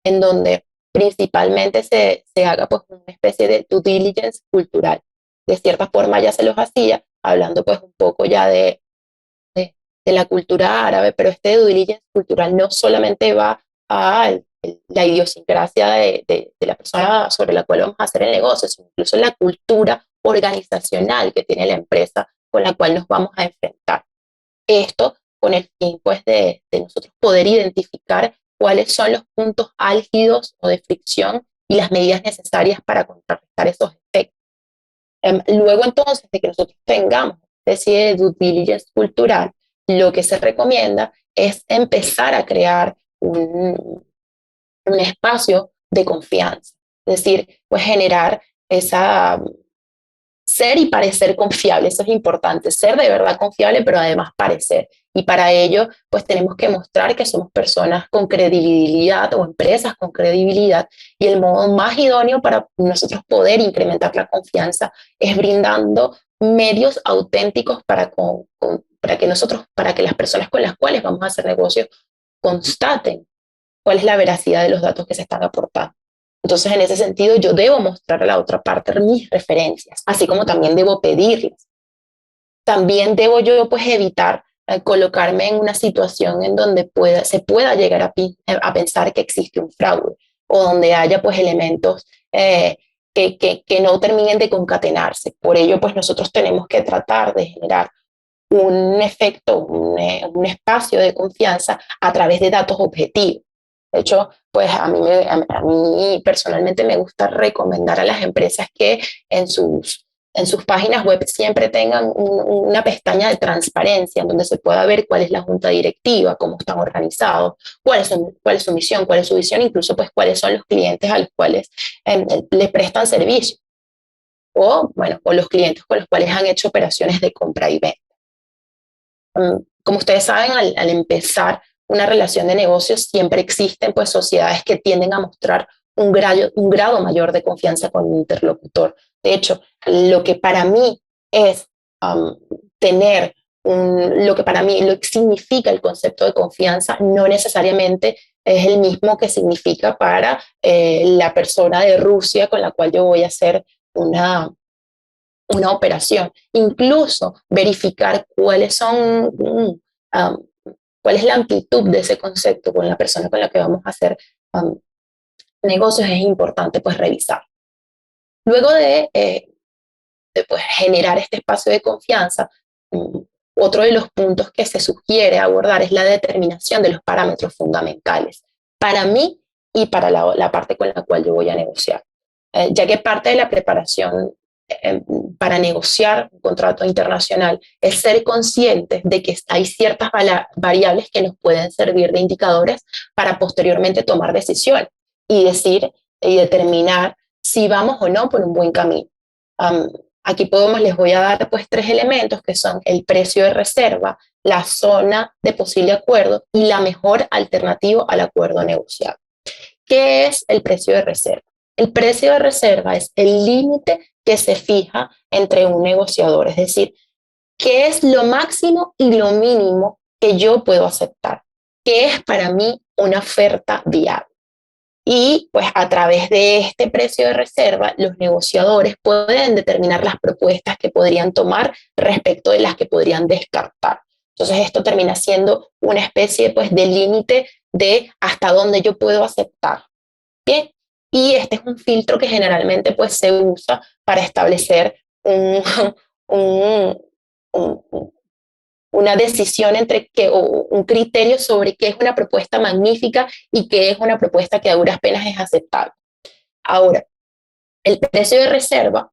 en donde principalmente se haga pues una especie de due diligence cultural. De cierta forma ya se los hacía, hablando pues un poco ya de la cultura árabe, pero este due diligence cultural no solamente va a la idiosincrasia de la persona sobre la cual vamos a hacer el negocio, sino incluso la cultura organizacional que tiene la empresa con la cual nos vamos a enfrentar. Esto con el fin pues de nosotros poder identificar cuáles son los puntos álgidos o de fricción y las medidas necesarias para contrarrestar esos efectos. Luego entonces de que nosotros tengamos una especie de due diligence cultural, lo que se recomienda es empezar a crear un espacio de confianza. Es decir, pues generar esa ser y parecer confiable, eso es importante, ser de verdad confiable, pero además parecer. Y para ello, pues tenemos que mostrar que somos personas con credibilidad o empresas con credibilidad. Y el modo más idóneo para nosotros poder incrementar la confianza es brindando medios auténticos para que las personas con las cuales vamos a hacer negocios constaten cuál es la veracidad de los datos que se están aportando. Entonces, en ese sentido, yo debo mostrar a la otra parte mis referencias, así como también debo pedirlas. También debo yo, pues, evitar colocarme en una situación en donde se pueda llegar a pensar que existe un fraude o donde haya, pues, elementos que no terminen de concatenarse. Por ello, pues, nosotros tenemos que tratar de generar un efecto, un espacio de confianza a través de datos objetivos. De hecho, pues a mí personalmente me gusta recomendar a las empresas que en sus páginas web siempre tengan una pestaña de transparencia en donde se pueda ver cuál es la junta directiva, cómo están organizados, cuál es su misión, cuál es su visión, incluso pues cuáles son los clientes a los cuales les prestan servicio o, bueno, o los clientes con los cuales han hecho operaciones de compra y venta. Como ustedes saben, al empezar una relación de negocios siempre existen pues sociedades que tienden a mostrar un grado mayor de confianza con el interlocutor. De hecho, lo que para mí es tener lo que para mí lo que significa el concepto de confianza no necesariamente es el mismo que significa para la persona de Rusia con la cual yo voy a hacer una operación, incluso verificar cuál es la amplitud de ese concepto con la persona con la que vamos a hacer negocios, es importante pues revisar. Luego de pues, generar este espacio de confianza, otro de los puntos que se sugiere abordar es la determinación de los parámetros fundamentales para mí y para la parte con la cual yo voy a negociar, ya que parte de la preparación para negociar un contrato internacional es ser conscientes de que hay ciertas variables que nos pueden servir de indicadores para posteriormente tomar decisiones y decir y determinar si vamos o no por un buen camino. Aquí les voy a dar pues 3 elementos que son el precio de reserva, la zona de posible acuerdo y la mejor alternativa al acuerdo negociado. ¿Qué es el precio de reserva? El precio de reserva es el límite que se fija entre un negociador, es decir, qué es lo máximo y lo mínimo que yo puedo aceptar, qué es para mí una oferta viable. Y pues a través de este precio de reserva, los negociadores pueden determinar las propuestas que podrían tomar respecto de las que podrían descartar. Entonces esto termina siendo una especie pues de límite de hasta dónde yo puedo aceptar. Bien, y este es un filtro que generalmente pues se usa para establecer una decisión o un criterio sobre qué es una propuesta magnífica y qué es una propuesta que a duras penas es aceptable. Ahora, el precio de reserva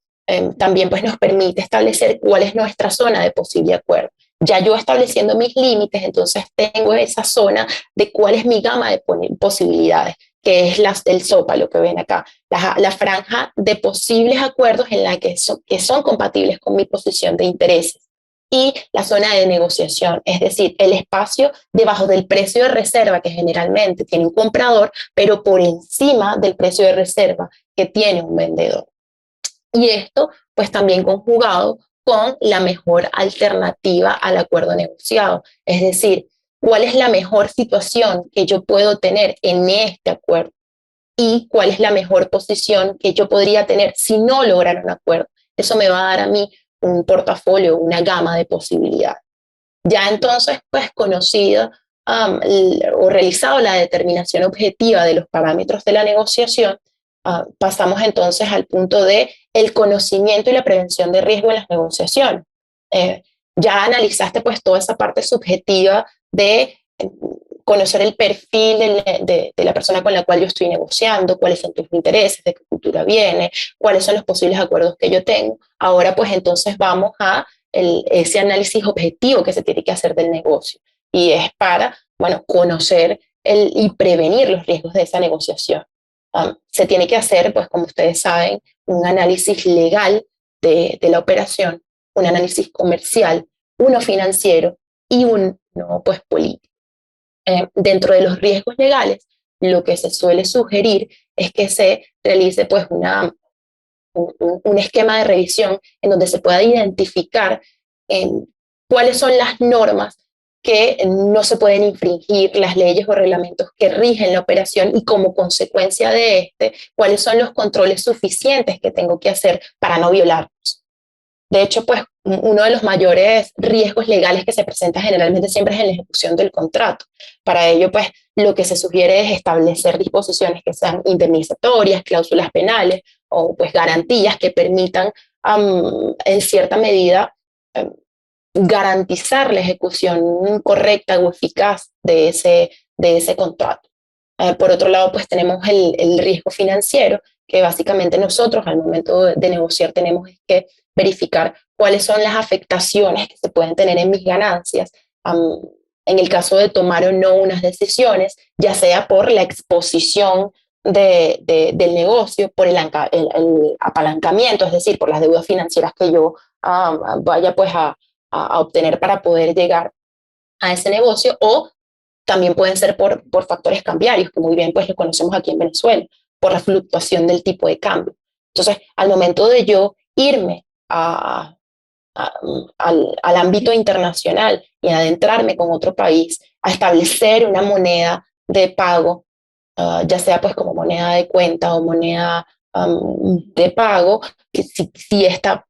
también pues nos permite establecer cuál es nuestra zona de posible acuerdo. Ya yo estableciendo mis límites, entonces tengo esa zona de cuál es mi gama de posibilidades, que es el zócalo que ven acá, la franja de posibles acuerdos en la que son compatibles con mi posición de intereses. Y la zona de negociación, es decir, el espacio debajo del precio de reserva que generalmente tiene un comprador, pero por encima del precio de reserva que tiene un vendedor. Y esto, pues también conjugado con la mejor alternativa al acuerdo negociado, es decir, cuál es la mejor situación que yo puedo tener en este acuerdo y cuál es la mejor posición que yo podría tener si no lograra un acuerdo. Eso me va a dar a mí un portafolio, una gama de posibilidades. Ya entonces, pues conocido o realizado la determinación objetiva de los parámetros de la negociación, pasamos entonces al punto de el conocimiento y la prevención de riesgo en las negociaciones. Ya analizaste pues toda esa parte subjetiva de conocer el perfil de la persona con la cual yo estoy negociando, cuáles son tus intereses, de qué cultura viene, cuáles son los posibles acuerdos que yo tengo. Ahora pues entonces vamos a ese análisis objetivo que se tiene que hacer del negocio y es para, bueno, conocer y prevenir los riesgos de esa negociación. Se tiene que hacer, pues como ustedes saben, un análisis legal de la operación, un análisis comercial, uno financiero y uno pues político. Dentro de los riesgos legales, lo que se suele sugerir es que se realice pues un esquema de revisión en donde se pueda identificar cuáles son las normas que no se pueden infringir, las leyes o reglamentos que rigen la operación y como consecuencia de cuáles son los controles suficientes que tengo que hacer para no violarlos. De hecho, pues uno de los mayores riesgos legales que se presenta generalmente siempre es en la ejecución del contrato. Para ello, pues lo que se sugiere es establecer disposiciones que sean indemnizatorias, cláusulas penales o pues garantías que permitan en cierta medida garantizar la ejecución correcta o eficaz de ese contrato. Por otro lado, pues tenemos el riesgo financiero, que básicamente nosotros al momento de negociar tenemos que verificar cuáles son las afectaciones que se pueden tener en mis ganancias, en el caso de tomar o no unas decisiones, ya sea por la exposición del negocio, por el apalancamiento, es decir, por las deudas financieras que yo vaya pues a obtener para poder llegar a ese negocio, o también pueden ser por factores cambiarios, que muy bien pues lo conocemos aquí en Venezuela, por la fluctuación del tipo de cambio. Entonces, al momento de yo irme al ámbito internacional y adentrarme con otro país, a establecer una moneda de pago, ya sea pues como moneda de cuenta o moneda de pago, si esta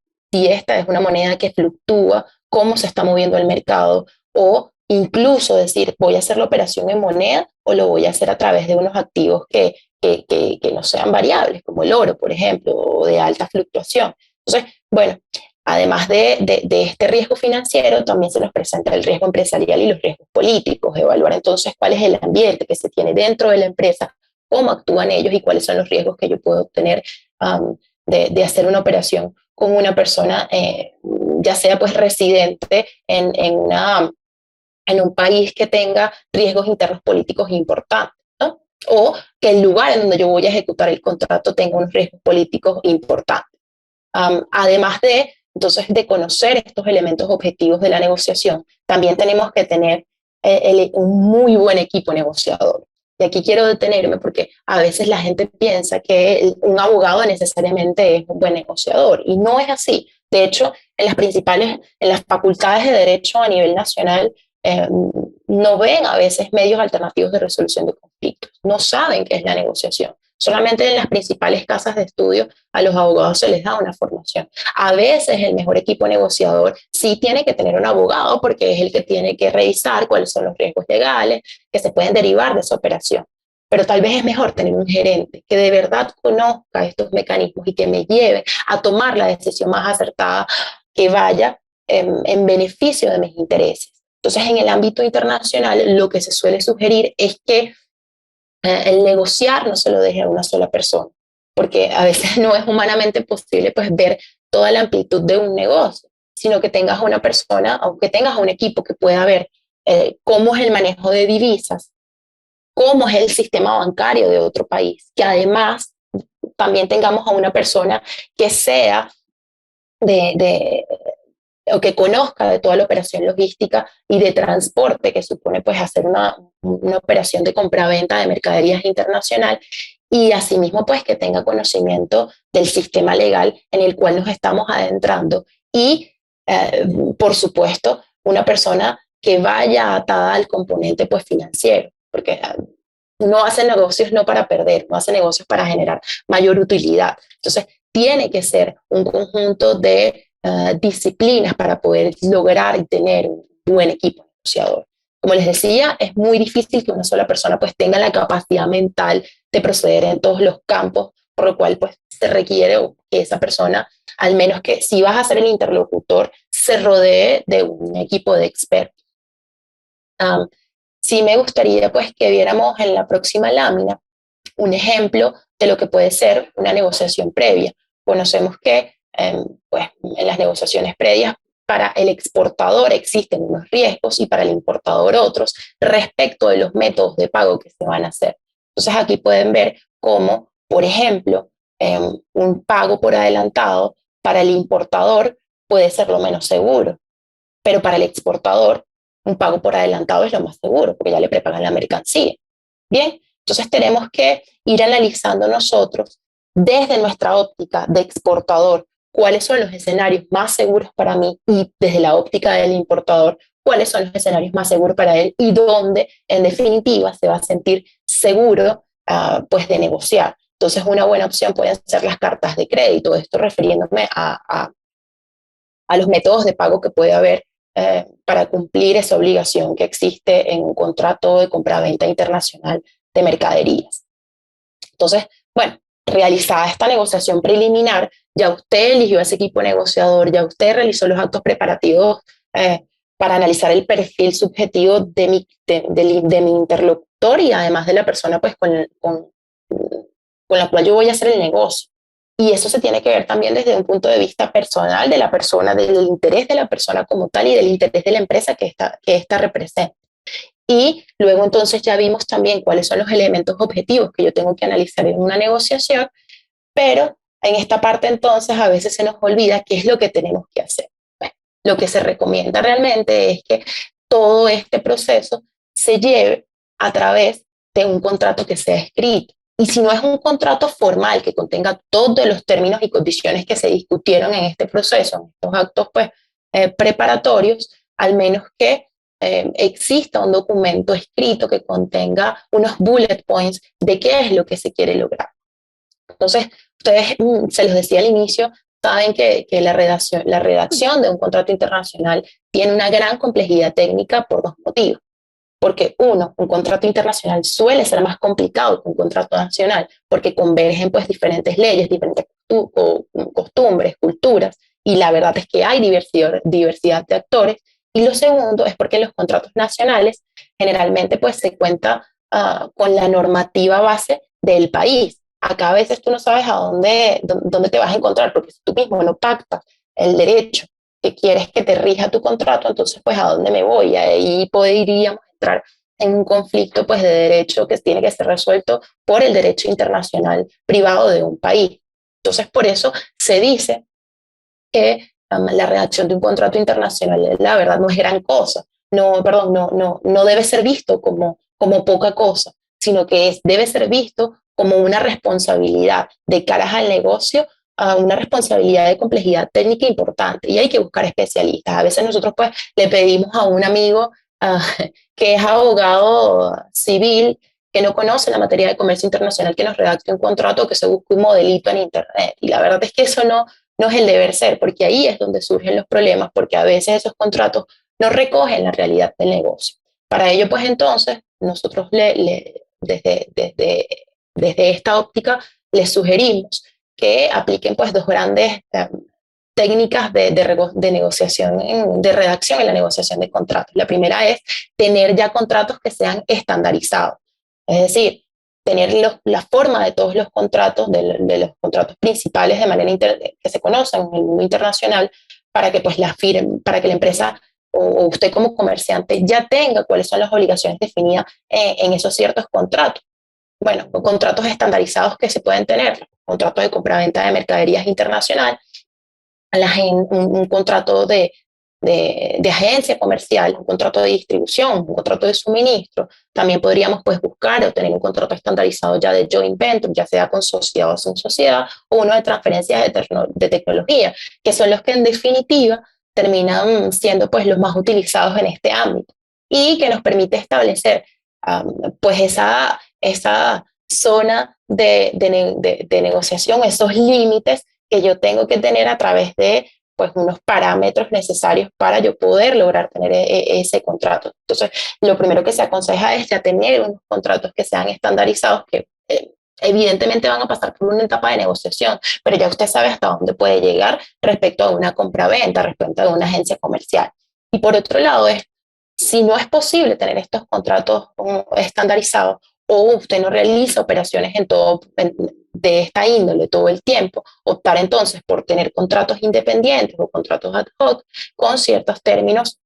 es una moneda que fluctúa, cómo se está moviendo el mercado, o incluso decir, voy a hacer la operación en moneda o lo voy a hacer a través de unos activos que no sean variables, como el oro, por ejemplo, o de alta fluctuación. Entonces, bueno, además de este riesgo financiero, también se nos presenta el riesgo empresarial y los riesgos políticos, evaluar entonces cuál es el ambiente que se tiene dentro de la empresa, cómo actúan ellos y cuáles son los riesgos que yo puedo obtener de hacer una operación con una persona, ya sea pues residente en un país que tenga riesgos internos políticos importantes, ¿no? O que el lugar en donde yo voy a ejecutar el contrato tenga unos riesgos políticos importantes. Además entonces, de conocer estos elementos objetivos de la negociación, también tenemos que tener un muy buen equipo negociador. Y aquí quiero detenerme porque a veces la gente piensa que un abogado necesariamente es un buen negociador, y no es así. De hecho, en las facultades de Derecho a nivel nacional, no ven a veces medios alternativos de resolución de conflictos, no saben qué es la negociación. Solamente en las principales casas de estudio a los abogados se les da una formación. A veces el mejor equipo negociador sí tiene que tener un abogado, porque es el que tiene que revisar cuáles son los riesgos legales que se pueden derivar de esa operación. Pero tal vez es mejor tener un gerente que de verdad conozca estos mecanismos y que me lleve a tomar la decisión más acertada, que vaya en beneficio de mis intereses. Entonces, en el ámbito internacional, lo que se suele sugerir es que el negociar no se lo deje a una sola persona, porque a veces no es humanamente posible pues ver toda la amplitud de un negocio, sino que tengas una persona, aunque tengas un equipo que pueda ver cómo es el manejo de divisas, cómo es el sistema bancario de otro país, que además también tengamos a una persona que sea o que conozca de toda la operación logística y de transporte que supone pues hacer una operación de compraventa de mercaderías internacional, y asimismo pues que tenga conocimiento del sistema legal en el cual nos estamos adentrando, y por supuesto una persona que vaya atada al componente pues financiero, porque uno hace negocios no para perder, uno hace negocios para generar mayor utilidad. Entonces tiene que ser un conjunto de disciplinas para poder lograr y tener un buen equipo negociador. Como les decía, es muy difícil que una sola persona pues tenga la capacidad mental de proceder en todos los campos, por lo cual pues se requiere que esa persona, al menos que si vas a ser el interlocutor, se rodee de un equipo de expertos. Sí me gustaría pues que viéramos en la próxima lámina un ejemplo de lo que puede ser una negociación previa. Conocemos que pues, en las negociaciones previas para el exportador existen unos riesgos y para el importador otros respecto de los métodos de pago que se van a hacer. Entonces aquí pueden ver cómo, por ejemplo, un pago por adelantado para el importador puede ser lo menos seguro, pero para el exportador un pago por adelantado es lo más seguro porque ya le prepagan la mercancía. Bien, entonces tenemos que ir analizando nosotros desde nuestra óptica de exportador cuáles son los escenarios más seguros para mí y desde la óptica del importador cuáles son los escenarios más seguros para él y dónde en definitiva se va a sentir seguro pues de negociar. Entonces una buena opción pueden ser las cartas de crédito, esto refiriéndome a los métodos de pago que puede haber para cumplir esa obligación que existe en un contrato de compra-venta internacional de mercaderías. Entonces, bueno, realizada esta negociación preliminar, ya usted eligió ese equipo negociador, ya usted realizó los actos preparativos para analizar el perfil subjetivo de mi interlocutor y además de la persona pues, con la cual yo voy a hacer el negocio. Y eso se tiene que ver también desde un punto de vista personal de la persona, del interés de la persona como tal y del interés de la empresa que esta representa. Y luego entonces ya vimos también cuáles son los elementos objetivos que yo tengo que analizar en una negociación, pero en esta parte entonces a veces se nos olvida qué es lo que tenemos que hacer. Bueno, lo que se recomienda realmente es que todo este proceso se lleve a través de un contrato que sea escrito. Y si no es un contrato formal que contenga todos los términos y condiciones que se discutieron en este proceso, en estos actos pues, preparatorios, al menos que exista un documento escrito que contenga unos bullet points de qué es lo que se quiere lograr. Entonces, ustedes, se los decía al inicio, saben que la redacción de un contrato internacional tiene una gran complejidad técnica por dos motivos. Porque uno, un contrato internacional suele ser más complicado que un contrato nacional, porque convergen pues diferentes leyes, diferentes costumbres, culturas, y la verdad es que hay diversidad de actores. Y lo segundo es porque en los contratos nacionales generalmente pues se cuenta con la normativa base del país. Acá a veces tú no sabes a dónde te vas a encontrar, porque si tú mismo no pactas el derecho que quieres que te rija tu contrato, entonces pues a dónde me voy, y ahí podríamos entrar en un conflicto pues de derecho que tiene que ser resuelto por el derecho internacional privado de un país. Entonces por eso se dice que la redacción de un contrato internacional la verdad no es gran cosa, no debe ser visto como poca cosa, sino que debe ser visto como una responsabilidad de cara al negocio, a una responsabilidad de complejidad técnica importante y hay que buscar especialistas. A veces nosotros pues le pedimos a un amigo que es abogado civil, que no conoce la materia de comercio internacional, que nos redacte un contrato, que se busque un modelito en internet. Y la verdad es que eso no es el deber ser, porque ahí es donde surgen los problemas, porque a veces esos contratos no recogen la realidad del negocio. Para ello, pues entonces, nosotros desde esta óptica les sugerimos que apliquen pues dos grandes técnicas de negociación, de redacción en la negociación de contratos. La primera es tener ya contratos que sean estandarizados, es decir, tener la forma de todos los contratos, de los contratos principales de manera que se conocen en el mundo internacional, para que pues para que la empresa o usted como comerciante ya tenga cuáles son las obligaciones definidas en esos ciertos contratos. Bueno, contratos estandarizados que se pueden tener, contratos de compra-venta de mercaderías internacional, un contrato de agencia comercial, un contrato de distribución, un contrato de suministro. También podríamos pues buscar o tener un contrato estandarizado ya de joint venture, ya sea con sociedad o sin sociedad, o uno de transferencias de tecnología, que son los que en definitiva terminan siendo pues los más utilizados en este ámbito y que nos permite establecer pues esa zona de negociación, esos límites que yo tengo que tener a través de pues unos parámetros necesarios para yo poder lograr tener ese contrato. Entonces, lo primero que se aconseja es ya tener unos contratos que sean estandarizados, que evidentemente van a pasar por una etapa de negociación, pero ya usted sabe hasta dónde puede llegar respecto a una compra-venta, respecto a una agencia comercial. Y por otro lado, si no es posible tener estos contratos estandarizados o usted no realiza operaciones de esta índole todo el tiempo, optar entonces por tener contratos independientes o contratos ad hoc con ciertos términos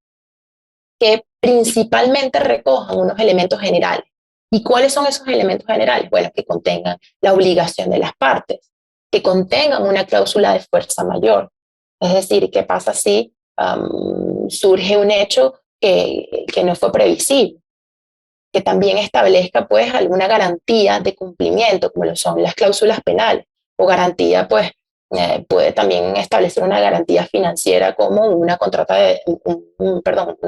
que principalmente recojan unos elementos generales. ¿Y cuáles son esos elementos generales? Bueno, que contengan la obligación de las partes, que contengan una cláusula de fuerza mayor. Es decir, ¿qué pasa si surge un hecho que no fue previsible? Que también establezca pues alguna garantía de cumplimiento, como lo son las cláusulas penales, o garantía pues puede también establecer una garantía financiera como una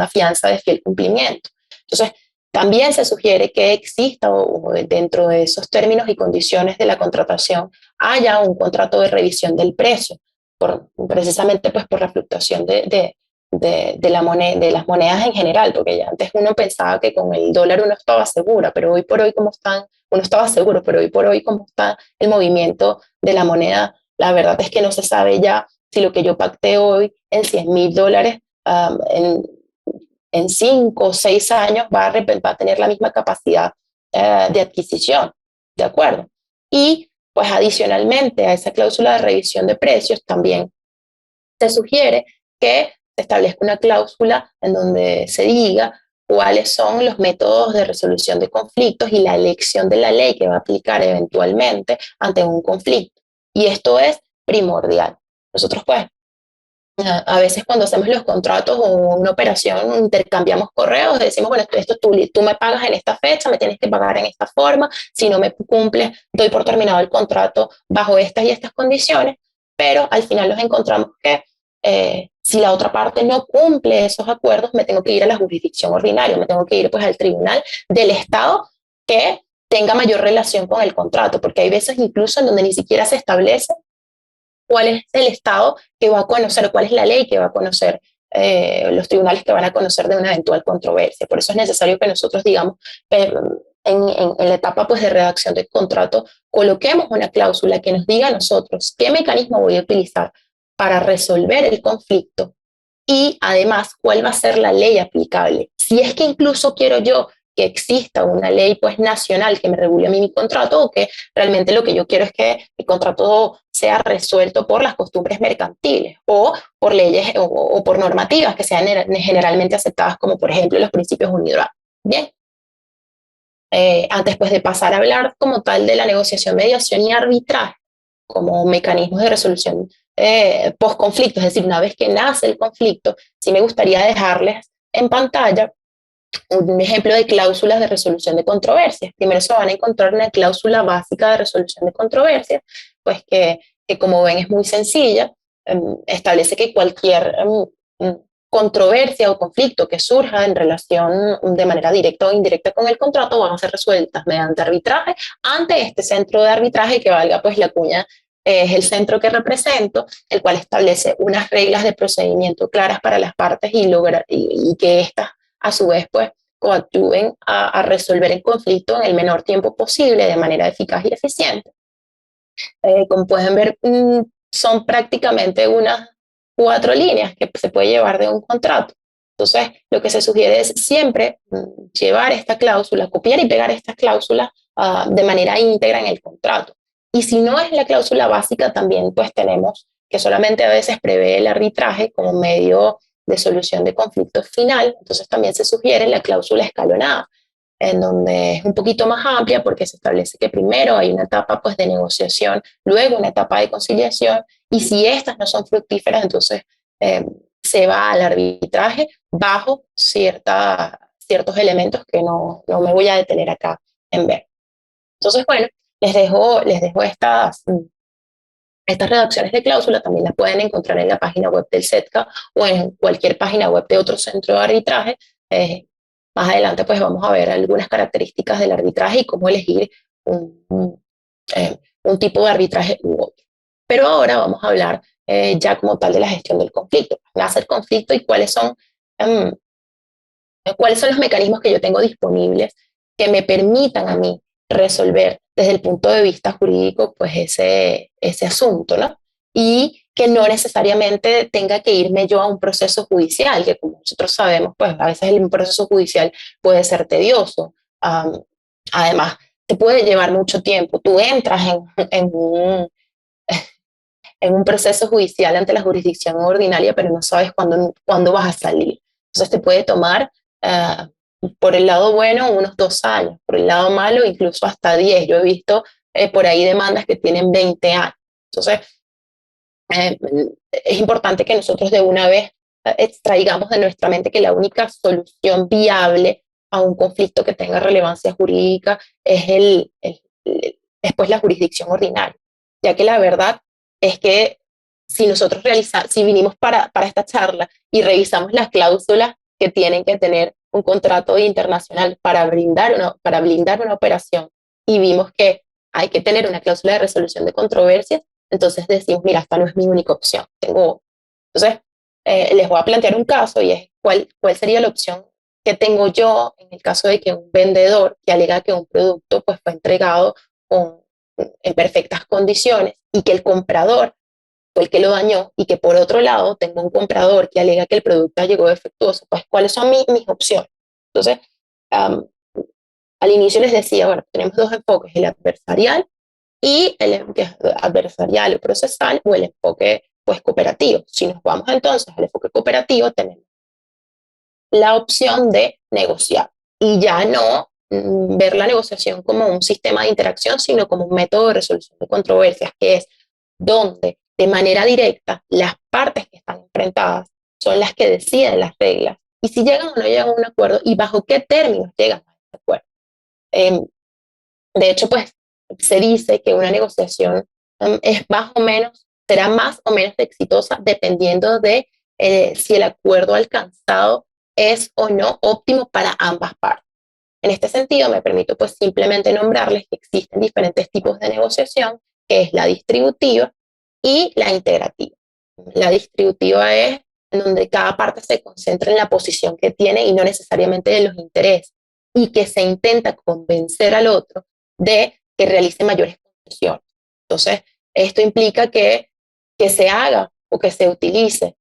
fianza de fiel cumplimiento. Entonces, también se sugiere que exista o dentro de esos términos y condiciones de la contratación haya un contrato de revisión del precio, precisamente pues por la fluctuación de las monedas en general, porque ya antes uno pensaba que con el dólar uno estaba seguro, pero hoy por hoy como está el movimiento de la moneda, la verdad es que no se sabe ya si lo que yo pacté hoy en $100,000 en 5 o 6 años va a tener la misma capacidad de adquisición, ¿de acuerdo? Y pues adicionalmente a esa cláusula de revisión de precios también se sugiere que se establezca una cláusula en donde se diga cuáles son los métodos de resolución de conflictos y la elección de la ley que va a aplicar eventualmente ante un conflicto. Y esto es primordial. Nosotros pues a veces cuando hacemos los contratos o una operación intercambiamos correos, decimos, bueno, esto tú me pagas en esta fecha, me tienes que pagar en esta forma, si no me cumples, doy por terminado el contrato bajo estas y estas condiciones, pero al final nos encontramos que si la otra parte no cumple esos acuerdos, me tengo que ir a la jurisdicción ordinaria, me tengo que ir pues al tribunal del Estado que tenga mayor relación con el contrato, porque hay veces incluso en donde ni siquiera se establece cuál es el Estado que va a conocer, cuál es la ley que va a conocer, los tribunales que van a conocer de una eventual controversia. Por eso es necesario que nosotros, digamos, en la etapa pues, de redacción del contrato, coloquemos una cláusula que nos diga a nosotros qué mecanismo voy a utilizar para resolver el conflicto y además cuál va a ser la ley aplicable. Si es que incluso quiero yo que exista una ley pues nacional que me regule a mí mi contrato o que realmente lo que yo quiero es que el contrato sea resuelto por las costumbres mercantiles o por leyes o por normativas que sean generalmente aceptadas como por ejemplo los principios UNIDROIT. Bien. Antes pues de pasar a hablar como tal de la negociación, mediación y arbitraje como mecanismos de resolución post-conflicto, es decir, una vez que nace el conflicto, sí me gustaría dejarles en pantalla un ejemplo de cláusulas de resolución de controversias. Primero se van a encontrar una cláusula básica de resolución de controversias, pues que como ven es muy sencilla, establece que cualquier controversia o conflicto que surja en relación de manera directa o indirecta con el contrato van a ser resueltas mediante arbitraje ante este centro de arbitraje que valga pues la cuña es el centro que represento, el cual establece unas reglas de procedimiento claras para las partes y que éstas a su vez pues coactúen a resolver el conflicto en el menor tiempo posible de manera eficaz y eficiente. Como pueden ver, son prácticamente unas 4 líneas que se puede llevar de un contrato. Entonces, lo que se sugiere es siempre llevar esta cláusula, copiar y pegar estas cláusulas de manera íntegra en el contrato. Y si no es la cláusula básica, también pues tenemos que solamente a veces prevé el arbitraje como medio de solución de conflictos final, entonces también se sugiere la cláusula escalonada, en donde es un poquito más amplia porque se establece que primero hay una etapa pues, de negociación, luego una etapa de conciliación, y si estas no son fructíferas, entonces se va al arbitraje bajo ciertos elementos que no me voy a detener acá en ver. Entonces, bueno, les dejo estas redacciones de cláusula, también las pueden encontrar en la página web del CETCA o en cualquier página web de otro centro de arbitraje. Más adelante pues vamos a ver algunas características del arbitraje y cómo elegir un tipo de arbitraje u otro. Pero ahora vamos a hablar ya como tal de la gestión del conflicto. Nace el conflicto y cuáles son los mecanismos que yo tengo disponibles que me permitan a mí resolver desde el punto de vista jurídico pues ese asunto, ¿no? Y que no necesariamente tenga que irme yo a un proceso judicial, que como nosotros sabemos, pues a veces el proceso judicial puede ser tedioso. Además, te puede llevar mucho tiempo. Tú entras en un proceso judicial ante la jurisdicción ordinaria, pero no sabes cuándo vas a salir. Entonces te puede tomar, por el lado bueno, unos 2 años, por el lado malo, incluso hasta 10. Yo he visto por ahí demandas que tienen 20 años. Entonces, es importante que nosotros de una vez extraigamos de nuestra mente que la única solución viable a un conflicto que tenga relevancia jurídica es después la jurisdicción ordinaria, ya que la verdad es que si nosotros si vinimos para esta charla y revisamos las cláusulas que tienen que tener un contrato internacional para blindar una operación y vimos que hay que tener una cláusula de resolución de controversias, entonces decimos, mira, esta no es mi única opción, tengo. Entonces, les voy a plantear un caso y es cuál sería la opción que tengo yo en el caso de que un vendedor que alega que un producto pues, fue entregado en perfectas condiciones y que el comprador fue el que lo dañó y que por otro lado tengo un comprador que alega que el producto llegó defectuoso, pues ¿cuáles son mis opciones? Entonces, al inicio les decía, bueno, tenemos 2 enfoques, el adversarial y el enfoque adversarial o procesal o el enfoque pues cooperativo. Si nos vamos entonces al enfoque cooperativo, tenemos la opción de negociar y ya no ver la negociación como un sistema de interacción, sino como un método de resolución de controversias, que es donde de manera directa las partes que están enfrentadas son las que deciden las reglas y si llegan o no llegan a un acuerdo y bajo qué términos llegan a ese acuerdo. De hecho, pues se dice que una negociación será más o menos exitosa dependiendo de si el acuerdo alcanzado es o no óptimo para ambas partes. En este sentido, me permito pues simplemente nombrarles que existen diferentes tipos de negociación, que es la distributiva y la integrativa. La distributiva es en donde cada parte se concentra en la posición que tiene y no necesariamente en los intereses, y que se intenta convencer al otro de que realice mayores concesiones. Entonces, esto implica que se haga o que se utilice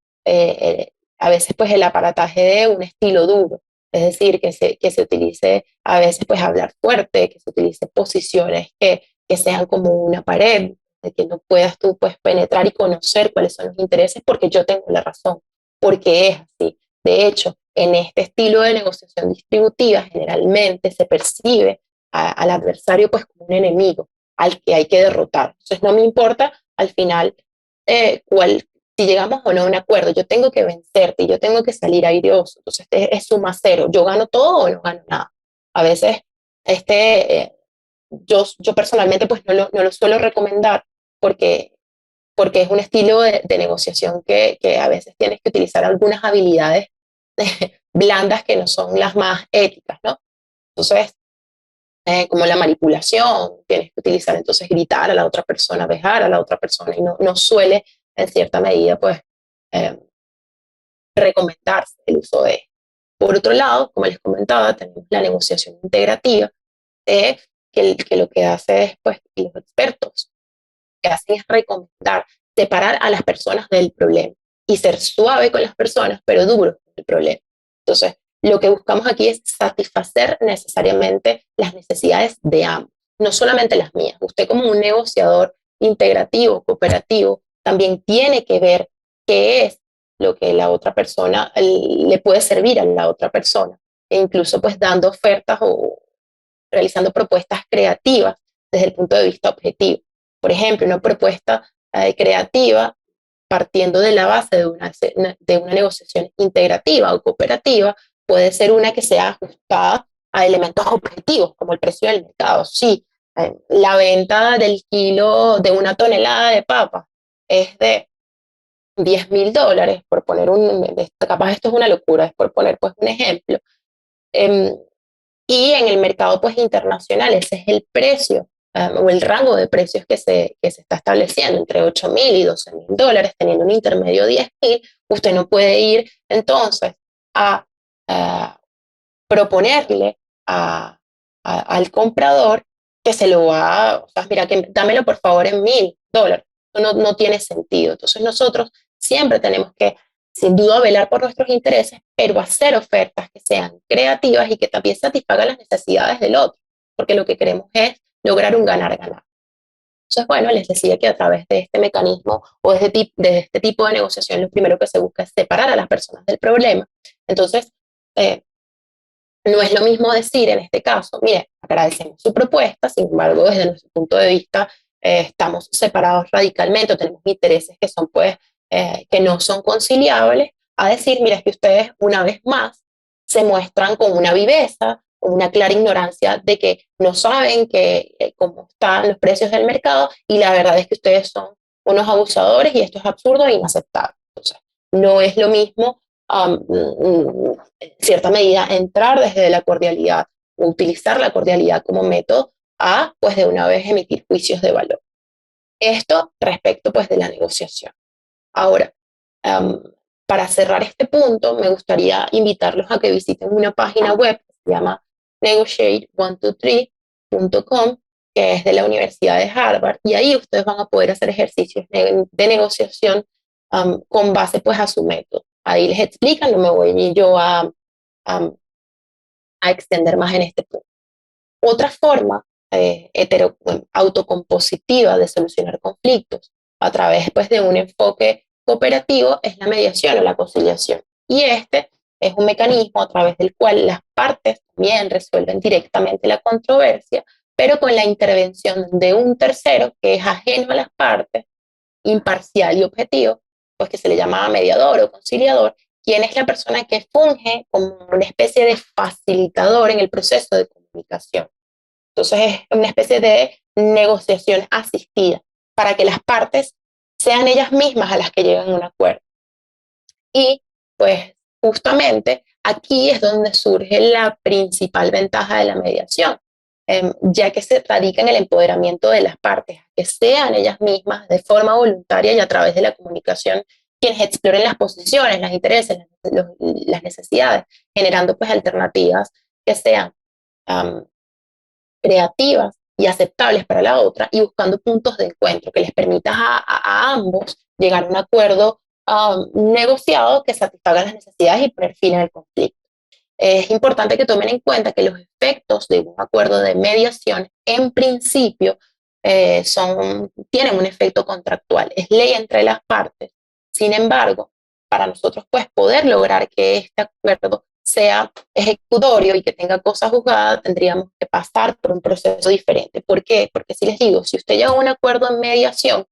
a veces pues el aparataje de un estilo duro, es decir, que se utilice a veces pues hablar fuerte, que se utilice posiciones que sean como una pared, de que no puedas tú pues penetrar y conocer cuáles son los intereses porque yo tengo la razón, porque es así. De hecho, en este estilo de negociación distributiva generalmente se percibe al adversario pues como un enemigo al que hay que derrotar. Entonces no me importa al final si llegamos o no a un acuerdo, yo tengo que vencerte y yo tengo que salir airoso. Entonces es suma cero, yo gano todo o no gano nada. A veces yo personalmente pues no lo suelo recomendar porque es un estilo de negociación que a veces tienes que utilizar algunas habilidades blandas que no son las más éticas, ¿no? Entonces, como la manipulación, tienes que utilizar entonces gritar a la otra persona, dejar a la otra persona y no suele en cierta medida pues recomendarse el uso de. Por otro lado, como les comentaba, tenemos la negociación integrativa, que lo que hace es, pues, los expertos que hacen es recomendar separar a las personas del problema y ser suave con las personas, pero duro con el problema. Entonces, lo que buscamos aquí es satisfacer necesariamente las necesidades de ambos, no solamente las mías. Usted como un negociador integrativo, cooperativo, también tiene que ver qué es lo que la otra persona le puede servir a la otra persona, e incluso pues dando ofertas o realizando propuestas creativas desde el punto de vista objetivo. Por ejemplo, una propuesta creativa partiendo de la base de una negociación integrativa o cooperativa puede ser una que sea ajustada a elementos objetivos como el precio del mercado. Sí, la venta del kilo de una tonelada de papa es de $10,000, por poner capaz esto es una locura, es por poner pues un ejemplo. Y en el mercado pues internacional ese es el precio o el rango de precios que se está estableciendo entre $8,000 y $12,000, teniendo un intermedio de $10,000. Usted no puede ir entonces a proponerle al comprador que se lo va, o sea, mira, dámelo por favor en $1,000. Eso no tiene sentido. Entonces nosotros siempre tenemos que, sin duda, velar por nuestros intereses, pero hacer ofertas que sean creativas y que también satisfagan las necesidades del otro. porque lo que queremos es lograr un ganar-ganar. Entonces, bueno, les decía que a través de este mecanismo o de este tipo de negociación, lo primero que se busca es separar a las personas del problema. Entonces, no es lo mismo decir en este caso, mire, agradecemos su propuesta, sin embargo, desde nuestro punto de vista, estamos separados radicalmente, o tenemos intereses que son, pues, que no son conciliables, a decir, mira, es que ustedes, una vez más, se muestran con una viveza, con una clara ignorancia de que no saben cómo están los precios del mercado, y la verdad es que ustedes son unos abusadores y esto es absurdo e inaceptable. Entonces, no es lo mismo en cierta medida entrar desde la cordialidad o utilizar la cordialidad como método a, pues, de una vez emitir juicios de valor. Esto respecto, pues, de la negociación. Ahora, um, para cerrar este punto, me gustaría invitarlos a que visiten una página web que se llama negotiate123.com, que es de la Universidad de Harvard, y ahí ustedes van a poder hacer ejercicios de negociación con base, pues, a su método. Ahí les explican, no me voy yo a extender más en este punto. Otra forma autocompositiva de solucionar conflictos a través, pues, de un enfoque cooperativo es la mediación o la conciliación. Y este es un mecanismo a través del cual las partes también resuelven directamente la controversia, pero con la intervención de un tercero que es ajeno a las partes, imparcial y objetivo, pues, que se le llama mediador o conciliador, quien es la persona que funge como una especie de facilitador en el proceso de comunicación. Entonces es una especie de negociación asistida para que las partes sean ellas mismas a las que llegan a un acuerdo. Y pues justamente aquí es donde surge la principal ventaja de la mediación, ya que se radica en el empoderamiento de las partes, que sean ellas mismas de forma voluntaria y a través de la comunicación quienes exploren las posiciones, los intereses, las necesidades, generando, pues, alternativas que sean creativas y aceptables para la otra, y buscando puntos de encuentro que les permita a ambos llegar a un acuerdo negociado que satisfaga las necesidades y poner fin al conflicto. Es importante que tomen en cuenta que los efectos de un acuerdo de mediación en principio tienen un efecto contractual, es ley entre las partes. Sin embargo, para nosotros, pues, poder lograr que este acuerdo sea ejecutorio y que tenga cosa juzgada, tendríamos que pasar por un proceso diferente. ¿Por qué? Porque si les digo, si usted llega a un acuerdo en mediación,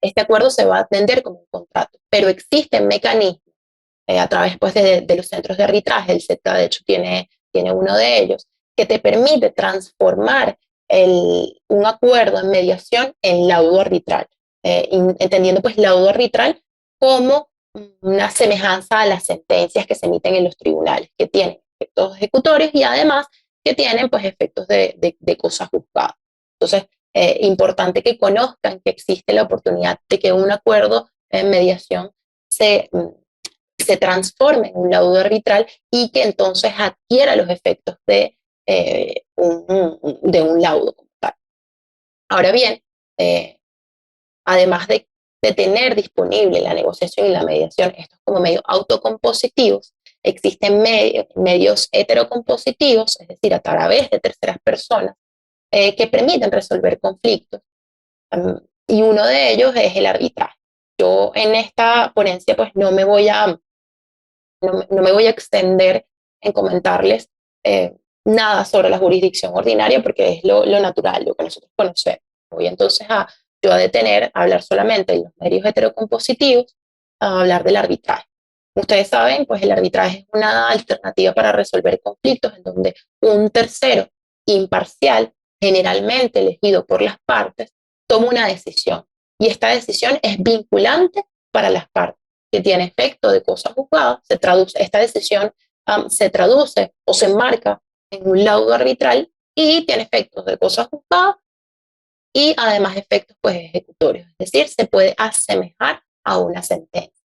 este acuerdo se va a atender como un contrato, pero existen mecanismos a través, pues, de los centros de arbitraje. El CETA, de hecho, tiene uno de ellos, que te permite transformar un acuerdo en mediación en laudo arbitral, entendiendo, pues, laudo arbitral como una semejanza a las sentencias que se emiten en los tribunales, que tienen efectos ejecutorios y además que tienen, pues, efectos de cosa juzgada. Entonces, importante que conozcan que existe la oportunidad de que un acuerdo en mediación se transforme en un laudo arbitral y que entonces adquiera los efectos de un laudo como tal. Ahora bien, además de tener disponible la negociación y la mediación, estos como medios autocompositivos, existen medios heterocompositivos, es decir, a través de terceras personas, que permiten resolver conflictos. Y uno de ellos es el arbitraje. Yo en esta ponencia, pues, no me voy a extender en comentarles nada sobre la jurisdicción ordinaria, porque es lo natural, lo que nosotros conocemos. Voy entonces a detener, a hablar solamente de los medios heterocompositivos, a hablar del arbitraje. Ustedes saben, pues, el arbitraje es una alternativa para resolver conflictos en donde un tercero imparcial, generalmente elegido por las partes, toma una decisión, y esta decisión es vinculante para las partes, que tiene efecto de cosa juzgada. Esta decisión se traduce o se enmarca en un laudo arbitral y tiene efectos de cosa juzgada y además efectos, pues, ejecutorios, es decir, se puede asemejar a una sentencia.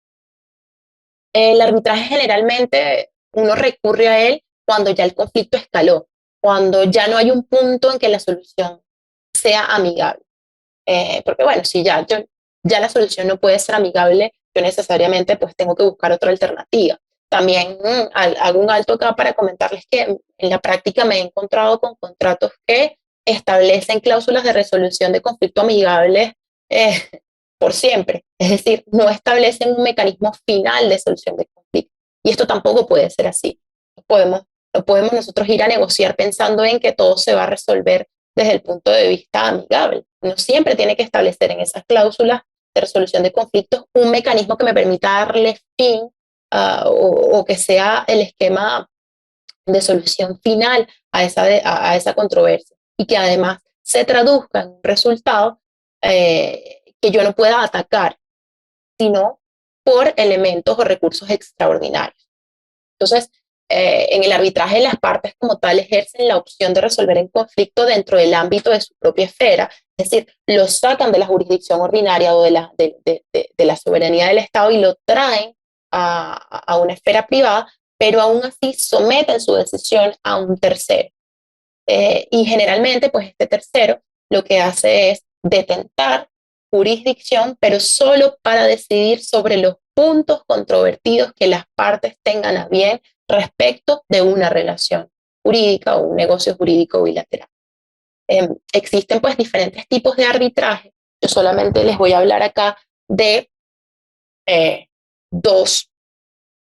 El arbitraje generalmente uno recurre a él cuando ya el conflicto escaló, cuando ya no hay un punto en que la solución sea amigable. Porque bueno, si ya la solución no puede ser amigable, yo necesariamente, pues, tengo que buscar otra alternativa. también hago un alto acá para comentarles que en la práctica me he encontrado con contratos que establecen cláusulas de resolución de conflicto amigables eh, por siempre. Es decir, no establecen un mecanismo final de solución de conflicto. Y esto tampoco puede ser así. No podemos nosotros ir a negociar pensando en que todo se va a resolver desde el punto de vista amigable. Uno siempre tiene que establecer en esas cláusulas de resolución de conflictos un mecanismo que me permita darle fin o que sea el esquema de solución final a esa controversia y que además se traduzca en un resultado que yo no pueda atacar, sino por elementos o recursos extraordinarios. Entonces, en el arbitraje las partes como tal ejercen la opción de resolver el conflicto dentro del ámbito de su propia esfera, es decir, lo sacan de la jurisdicción ordinaria o de la soberanía del Estado y lo traen a una esfera privada, pero aún así someten su decisión a un tercero. Y generalmente, pues este tercero lo que hace es detentar jurisdicción, pero solo para decidir sobre los puntos controvertidos que las partes tengan a bien respecto de una relación jurídica o un negocio jurídico bilateral. Existen pues diferentes tipos de arbitraje. Yo solamente les voy a hablar acá de dos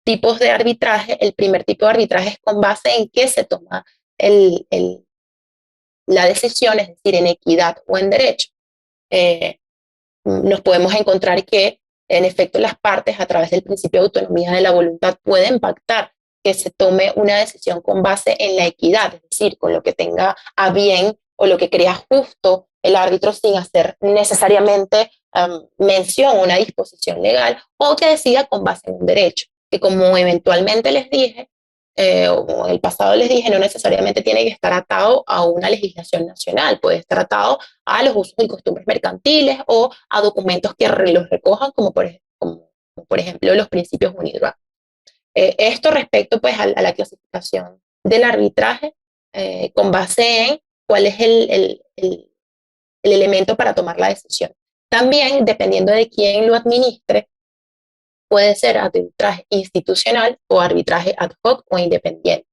tipos de arbitraje. El primer tipo de arbitraje es con base en qué se toma la decisión, es decir, en equidad o en derecho. Nos podemos encontrar que, en efecto, las partes, a través del principio de autonomía de la voluntad, pueden pactar que se tome una decisión con base en la equidad, es decir, con lo que tenga a bien o lo que crea justo el árbitro sin hacer necesariamente mención a una disposición legal, o que decida con base en un derecho, que como eventualmente les dije, o en el pasado les dije, no necesariamente tiene que estar atado a una legislación nacional, puede estar atado a los usos y costumbres mercantiles o a documentos que los recojan, como por ejemplo los principios UNIDROIT. Esto respecto pues a la clasificación del arbitraje con base en cuál es el elemento para tomar la decisión. También, dependiendo de quién lo administre, puede ser arbitraje institucional o arbitraje ad hoc o independiente.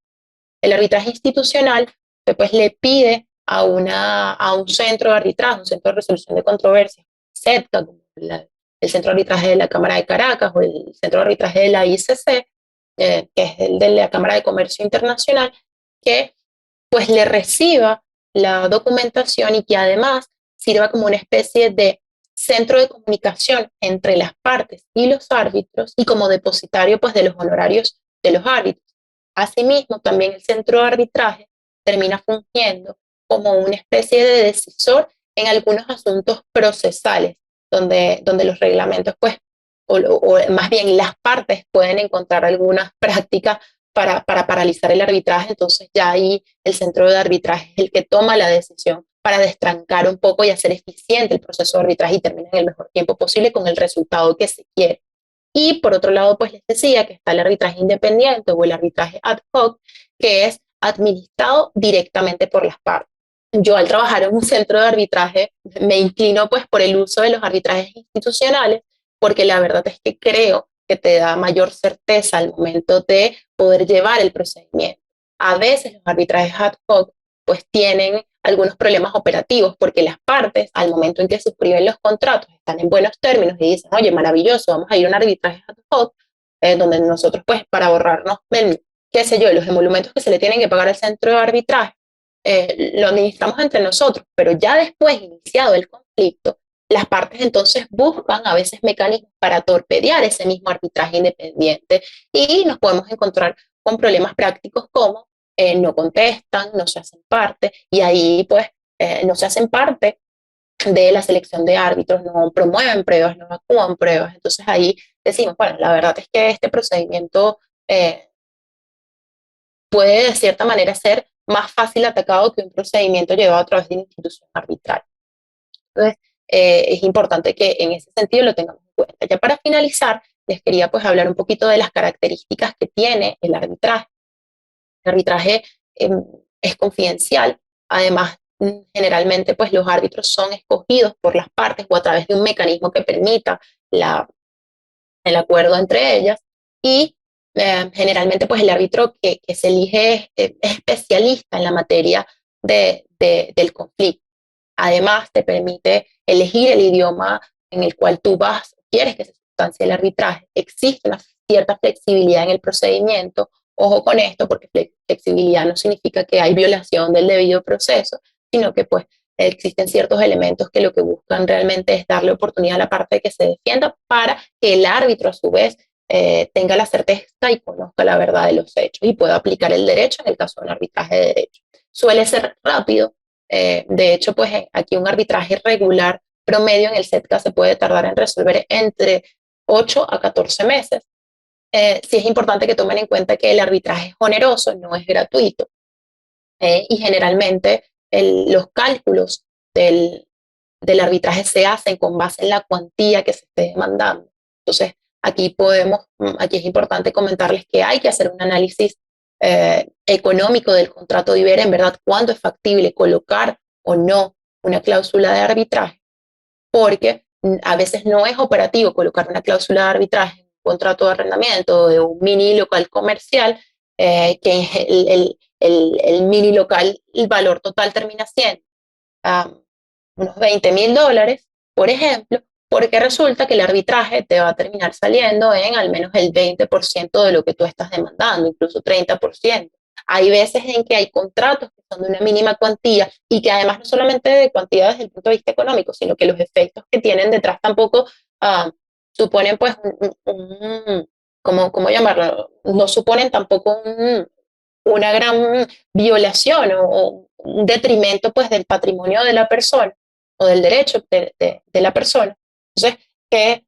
El arbitraje institucional pues le pide a un centro de arbitraje, un centro de resolución de controversias, CEDCA, como el centro de arbitraje de la Cámara de Caracas o el centro de arbitraje de la ICC, que es el de la Cámara de Comercio Internacional, que pues le reciba la documentación y que además sirva como una especie de centro de comunicación entre las partes y los árbitros y como depositario pues de los honorarios de los árbitros. Asimismo, también el centro de arbitraje termina fungiendo como una especie de decisor en algunos asuntos procesales, donde los reglamentos, pues, o más bien las partes pueden encontrar algunas prácticas para paralizar el arbitraje. Entonces ya ahí el centro de arbitraje es el que toma la decisión para destrancar un poco y hacer eficiente el proceso de arbitraje y terminar en el mejor tiempo posible con el resultado que se quiere. Y por otro lado, pues les decía que está el arbitraje independiente o el arbitraje ad hoc, que es administrado directamente por las partes. Yo al trabajar en un centro de arbitraje me inclino pues por el uso de los arbitrajes institucionales, porque la verdad es que creo que te da mayor certeza al momento de poder llevar el procedimiento. A veces los arbitrajes ad hoc pues tienen algunos problemas operativos porque las partes al momento en que suscriben los contratos están en buenos términos y dicen, oye, maravilloso, vamos a ir a un arbitraje ad hoc, donde nosotros pues para ahorrarnos, qué sé yo, los emolumentos que se le tienen que pagar al centro de arbitraje, lo administramos entre nosotros, pero ya después, iniciado el conflicto, las partes entonces buscan a veces mecanismos para torpedear ese mismo arbitraje independiente y nos podemos encontrar con problemas prácticos como no contestan, no se hacen parte y ahí pues no se hacen parte de la selección de árbitros, no promueven pruebas, no actúan pruebas. Entonces ahí decimos, bueno, la verdad es que este procedimiento puede de cierta manera ser más fácil atacado que un procedimiento llevado a través de una institución arbitral. Entonces, es importante que en ese sentido lo tengamos en cuenta. Ya para finalizar, les quería pues hablar un poquito de las características que tiene el arbitraje. El arbitraje es confidencial, además generalmente pues los árbitros son escogidos por las partes o a través de un mecanismo que permita el acuerdo entre ellas y generalmente pues el árbitro que se elige es especialista en la materia del conflicto. Además, te permite elegir el idioma en el cual tú quieres que se sustancie el arbitraje. Existe una cierta flexibilidad en el procedimiento. Ojo con esto, porque flexibilidad no significa que hay violación del debido proceso, sino que pues existen ciertos elementos que lo que buscan realmente es darle oportunidad a la parte de que se defienda para que el árbitro a su vez tenga la certeza y conozca la verdad de los hechos y pueda aplicar el derecho en el caso de un arbitraje de derecho. Suele ser rápido, de hecho, pues aquí un arbitraje regular promedio en el SETCA se puede tardar en resolver entre 8 a 14 meses. Sí es importante que tomen en cuenta que el arbitraje es oneroso, no es gratuito, y generalmente los cálculos del arbitraje se hacen con base en la cuantía que se esté demandando. Entonces, aquí es importante comentarles que hay que hacer un análisis económico del contrato de Ibera, en verdad, cuándo es factible colocar o no una cláusula de arbitraje, porque a veces no es operativo colocar una cláusula de arbitraje en un contrato de arrendamiento de un mini local comercial, que el mini local, el valor total termina siendo unos $20,000, por ejemplo, porque resulta que el arbitraje te va a terminar saliendo en al menos el 20% de lo que tú estás demandando, incluso 30%. Hay veces en que hay contratos que son de una mínima cuantía y que además no solamente de cuantía desde el punto de vista económico, sino que los efectos que tienen detrás tampoco suponen pues ¿cómo llamarlo? No suponen tampoco una gran violación o un detrimento pues del patrimonio de la persona o del derecho de la persona. Entonces, que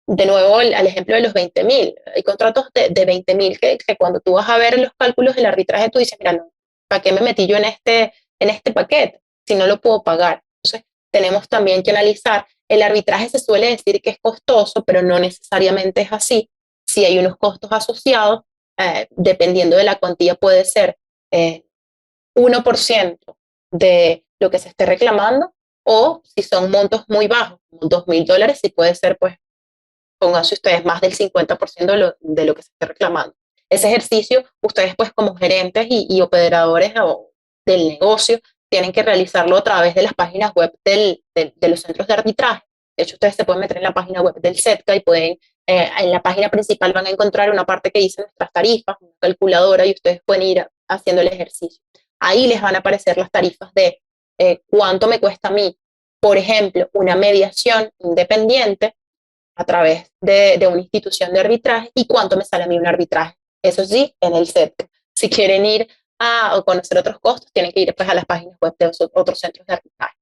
de nuevo al ejemplo de los 20,000, hay contratos de 20,000 que cuando tú vas a ver los cálculos del arbitraje, tú dices, mira, no, ¿para qué me metí yo en este paquete si no lo puedo pagar? Entonces, tenemos también que analizar, el arbitraje se suele decir que es costoso, pero no necesariamente es así. Si hay unos costos asociados, dependiendo de la cuantía, puede ser 1% de lo que se esté reclamando, o si son montos muy bajos, como $2,000, sí puede ser, pues, pónganse ustedes más del 50% de lo que se esté reclamando. Ese ejercicio, ustedes pues como gerentes y operadores del negocio, tienen que realizarlo a través de las páginas web de los centros de arbitraje. De hecho, ustedes se pueden meter en la página web del SETCA y pueden, en la página principal van a encontrar una parte que dice nuestras tarifas, una calculadora, y ustedes pueden ir haciendo el ejercicio. Ahí les van a aparecer las tarifas de cuánto me cuesta a mí, por ejemplo, una mediación independiente a través de una institución de arbitraje y cuánto me sale a mí un arbitraje. Eso sí, en el SETCA. Si quieren ir a conocer otros costos, tienen que ir pues, a las páginas web de otros centros de arbitraje.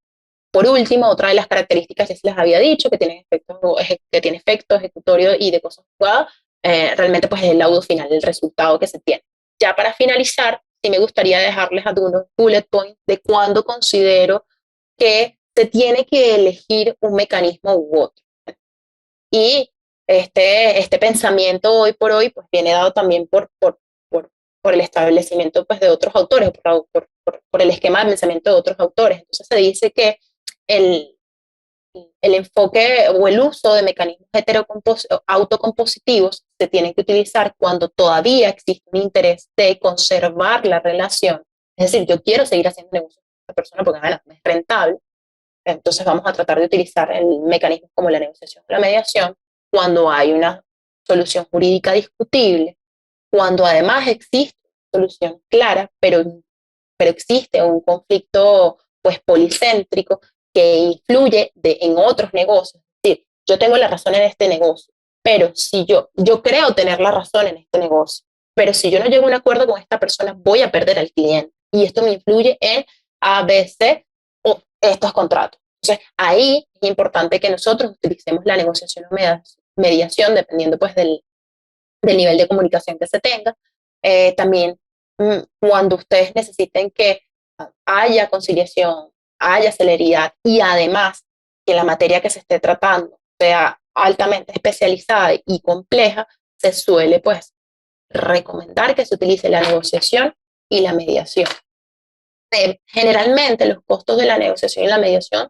Por último, otra de las características, ya se les había dicho, que tiene efecto ejecutorio y de cosas jugadas, realmente pues es el laudo final, el resultado que se tiene. Ya para finalizar, sí me gustaría dejarles algunos bullet points de cuándo considero que se tiene que elegir un mecanismo u otro. Y este pensamiento hoy por hoy pues viene dado también por el establecimiento pues, de otros autores, por el esquema de pensamiento de otros autores. Entonces se dice que el, el enfoque o el uso de mecanismos autocompositivos se tiene que utilizar cuando todavía existe un interés de conservar la relación. Es decir, yo quiero seguir haciendo negocios con esta persona porque bueno, es rentable. Entonces vamos a tratar de utilizar el mecanismo como la negociación o la mediación cuando hay una solución jurídica discutible, cuando además existe una solución clara, pero existe un conflicto pues policéntrico que influye en otros negocios. Es decir, yo tengo la razón en este negocio, pero si yo creo tener la razón en este negocio, pero si yo no llego a un acuerdo con esta persona, voy a perder al cliente. Y esto me influye en ABC o estos contratos. Entonces, ahí es importante que nosotros utilicemos la negociación o mediación, dependiendo pues del nivel de comunicación que se tenga. También cuando ustedes necesiten que haya conciliación, haya celeridad y además que la materia que se esté tratando sea altamente especializada y compleja, se suele pues recomendar que se utilice la negociación y la mediación. Generalmente los costos de la negociación y la mediación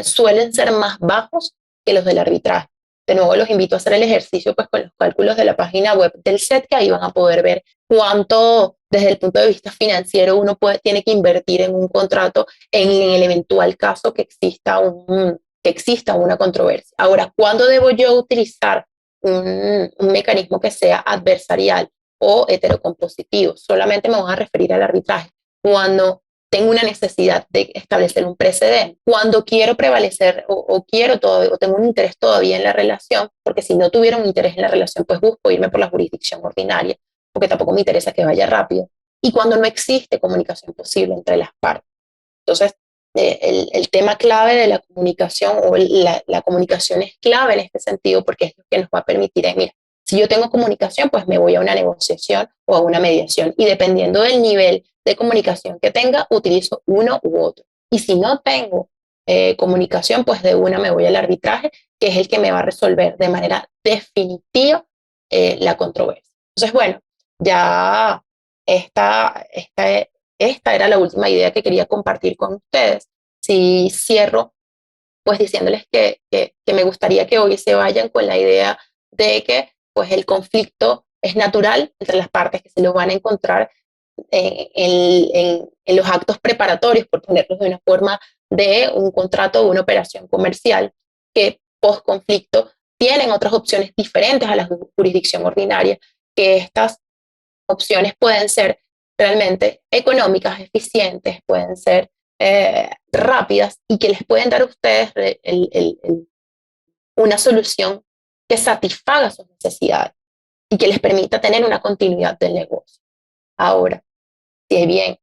suelen ser más bajos que los del arbitraje. de nuevo los invito a hacer el ejercicio pues con los cálculos de la página web del SET, que ahí van a poder ver cuánto desde el punto de vista financiero uno tiene que invertir en un contrato en el eventual caso que exista una controversia. Ahora, ¿cuándo debo yo utilizar un mecanismo que sea adversarial o heterocompositivo? Solamente me voy a referir al arbitraje cuando tengo una necesidad de establecer un precedente, cuando quiero prevalecer o tengo un interés todavía en la relación, porque si no tuviera un interés en la relación, pues busco irme por la jurisdicción ordinaria, porque tampoco me interesa que vaya rápido, y cuando no existe comunicación posible entre las partes. Entonces, el tema clave de la comunicación o la comunicación es clave en este sentido, porque es lo que nos va a permitir, mira, si yo tengo comunicación, pues me voy a una negociación o a una mediación, y dependiendo del nivel de comunicación que tenga, utilizo uno u otro. Y si no tengo comunicación, pues de una me voy al arbitraje, que es el que me va a resolver de manera definitiva la controversia. Entonces, bueno, ya esta era la última idea que quería compartir con ustedes. Si cierro, pues diciéndoles que me gustaría que hoy se vayan con la idea de que pues el conflicto es natural entre las partes, que se lo van a encontrar en los actos preparatorios, por ponerlos de una forma, de un contrato o una operación comercial, que post conflicto tienen otras opciones diferentes a la jurisdicción ordinaria, que estas opciones pueden ser realmente económicas, eficientes, pueden ser rápidas, y que les pueden dar a ustedes una solución que satisfaga sus necesidades y que les permita tener una continuidad del negocio. Ahora, si bien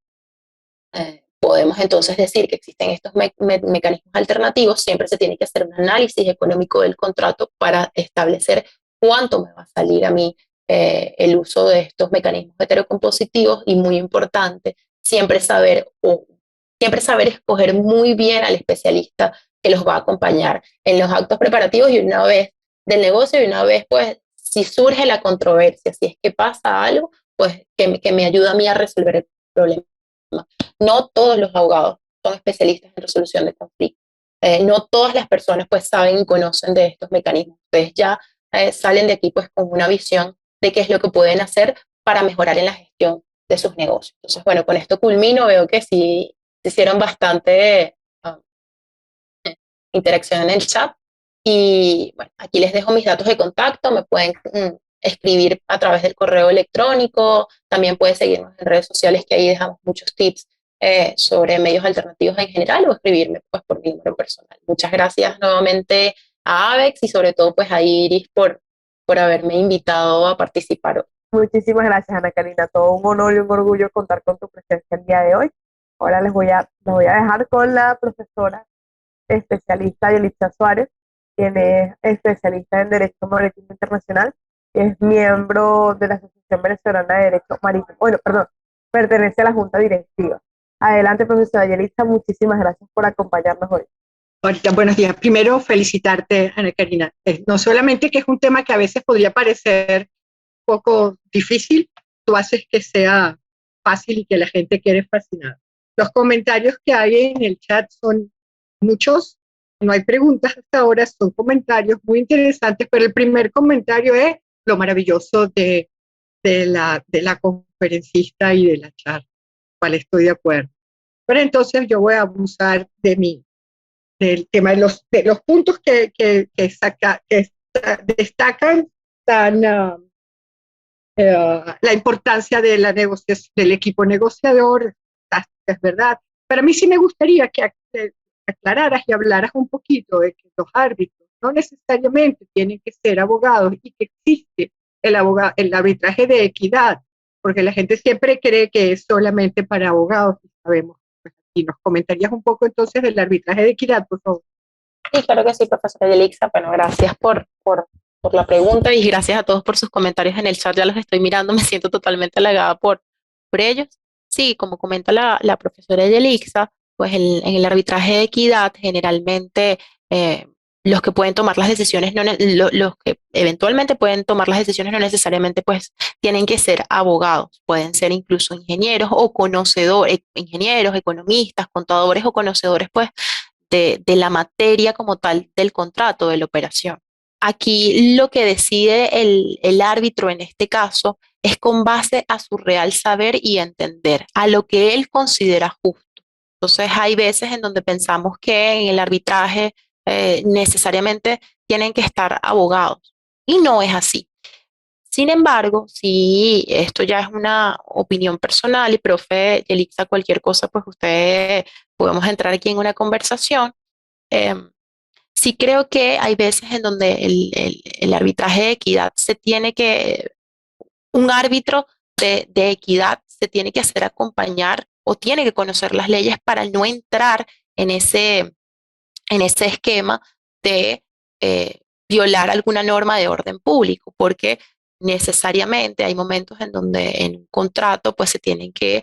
podemos entonces decir que existen estos mecanismos alternativos, siempre se tiene que hacer un análisis económico del contrato para establecer cuánto me va a salir a mí el uso de estos mecanismos heterocompositivos, y muy importante, siempre saber escoger muy bien al especialista que los va a acompañar en los actos preparativos y una vez del negocio, y una vez pues si surge la controversia, si es que pasa algo, pues que me ayuda a mí a resolver el problema. No todos los abogados son especialistas en resolución de conflictos. No todas las personas pues saben y conocen de estos mecanismos. Ustedes ya salen de aquí pues con una visión de qué es lo que pueden hacer para mejorar en la gestión de sus negocios. Entonces, bueno, con esto culmino. Veo que sí se hicieron bastante interacción en el chat. Y bueno, aquí les dejo mis datos de contacto. Me pueden escribir a través del correo electrónico. También pueden seguirnos en redes sociales, que ahí dejamos muchos tips sobre medios alternativos en general, o escribirme pues por mi número personal. Muchas gracias nuevamente a Avex y sobre todo pues a Iris por haberme invitado a participar hoy. Muchísimas gracias, Ana Karina. Todo un honor y un orgullo contar con tu presencia el día de hoy. Ahora les voy a dejar con la profesora especialista Yelitza Suárez, quien es especialista en Derecho Marítimo Internacional y es miembro de la Asociación Venezolana de Derecho Marítimo. Bueno, perdón, pertenece a la Junta Directiva. Adelante, profesora Yelitza, muchísimas gracias por acompañarnos hoy. Ahorita, buenos días. Primero, felicitarte, Ana Karina. No solamente que es un tema que a veces podría parecer un poco difícil, tú haces que sea fácil y que la gente quede fascinada. Los comentarios que hay en el chat son muchos, no hay preguntas hasta ahora, son comentarios muy interesantes, pero el primer comentario es lo maravilloso de la conferencista y de la charla, cual estoy de acuerdo. Pero entonces yo voy a abusar del tema de los puntos que destacan la importancia de la negociación, del equipo negociador, es verdad. Para mí sí me gustaría que aclararas y hablaras un poquito de que los árbitros no necesariamente tienen que ser abogados y que existe el arbitraje de equidad, porque la gente siempre cree que es solamente para abogados, y sabemos. ¿Y nos comentarías un poco entonces del arbitraje de equidad, por favor? Sí, claro que sí, profesora Yelixa. Bueno, gracias por la pregunta y gracias a todos por sus comentarios en el chat. Ya los estoy mirando, me siento totalmente halagada por ellos. Sí, como comenta la profesora Yelixa, pues en el arbitraje de equidad generalmente los que pueden tomar las decisiones, los que eventualmente pueden tomar las decisiones no necesariamente pues tienen que ser abogados, pueden ser incluso ingenieros o conocedores, ingenieros, economistas, contadores o conocedores pues de la materia como tal del contrato, de la operación. aquí lo que decide el árbitro en este caso es con base a su real saber y entender, a lo que él considera justo. Entonces hay veces en donde pensamos que en el arbitraje necesariamente tienen que estar abogados y no es así. Sin embargo, si esto ya es una opinión personal y profe Yelixa, cualquier cosa, pues usted podemos entrar aquí en una conversación. em, Sí creo que hay veces en donde el arbitraje de equidad se tiene que, un árbitro de equidad se tiene que hacer acompañar o tiene que conocer las leyes para no entrar en ese esquema de violar alguna norma de orden público, porque necesariamente hay momentos en donde en un contrato pues se tienen que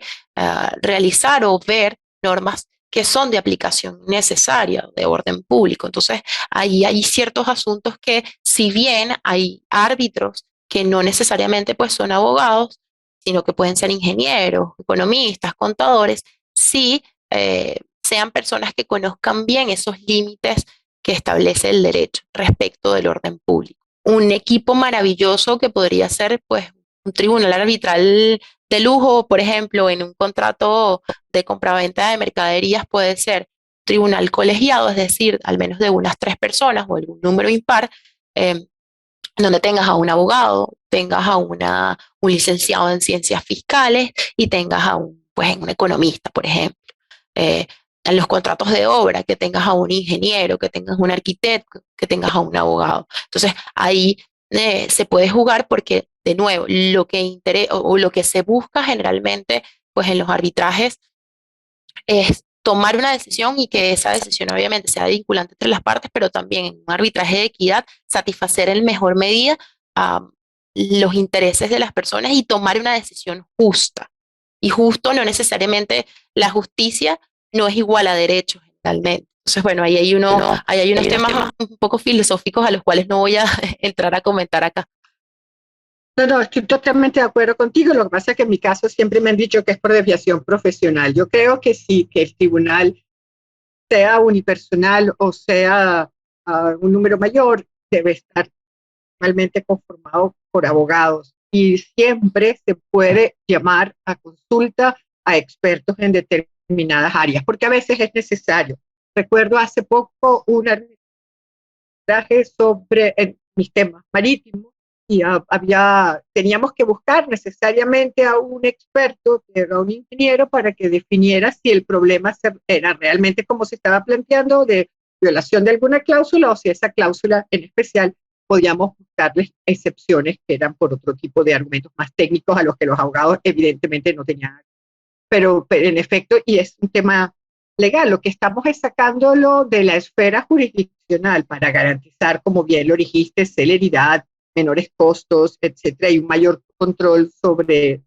realizar o ver normas que son de aplicación necesaria de orden público. Entonces, ahí hay ciertos asuntos que, si bien hay árbitros que no necesariamente pues son abogados, sino que pueden ser ingenieros, economistas, contadores, sí sean personas que conozcan bien esos límites que establece el derecho respecto del orden público. Un equipo maravilloso que podría ser pues un tribunal arbitral de lujo, por ejemplo, en un contrato de compraventa de mercaderías puede ser tribunal colegiado, es decir, al menos de unas 3 personas o algún número impar, eh, donde tengas a un abogado, tengas a un licenciado en ciencias fiscales y tengas a pues, un economista, por ejemplo. Eh, en los contratos de obra, que tengas a un ingeniero, que tengas un arquitecto, que tengas a un abogado. Entonces, ahí se puede jugar porque, de nuevo, o lo que se busca generalmente pues en los arbitrajes es tomar una decisión y que esa decisión obviamente sea vinculante entre las partes, pero también en un arbitraje de equidad satisfacer en mejor medida los intereses de las personas y tomar una decisión justa. Y justo no necesariamente la justicia no es igual a derecho generalmente. Entonces, bueno, ahí hay unos temas un poco filosóficos a los cuales no voy a entrar a comentar acá. No, no, estoy totalmente de acuerdo contigo. Lo que pasa es que en mi caso siempre me han dicho que es por desviación profesional. Yo creo que sí, que el tribunal, sea unipersonal o sea un número mayor, debe estar normalmente conformado por abogados y siempre se puede llamar a consulta a expertos en determinadas áreas, porque a veces es necesario. Recuerdo hace poco un arbitraje sobre mis temas marítimos y teníamos que buscar necesariamente a un experto, que era un ingeniero, para que definiera si el problema era realmente como se estaba planteando, de violación de alguna cláusula, o si esa cláusula en especial podíamos buscarles excepciones que eran por otro tipo de argumentos más técnicos a los que los abogados evidentemente no tenían. Pero en efecto, y es un tema legal, lo que estamos es sacándolo de la esfera jurisdiccional para garantizar, como bien lo dijiste, celeridad, menores costos, etcétera, y un mayor control sobre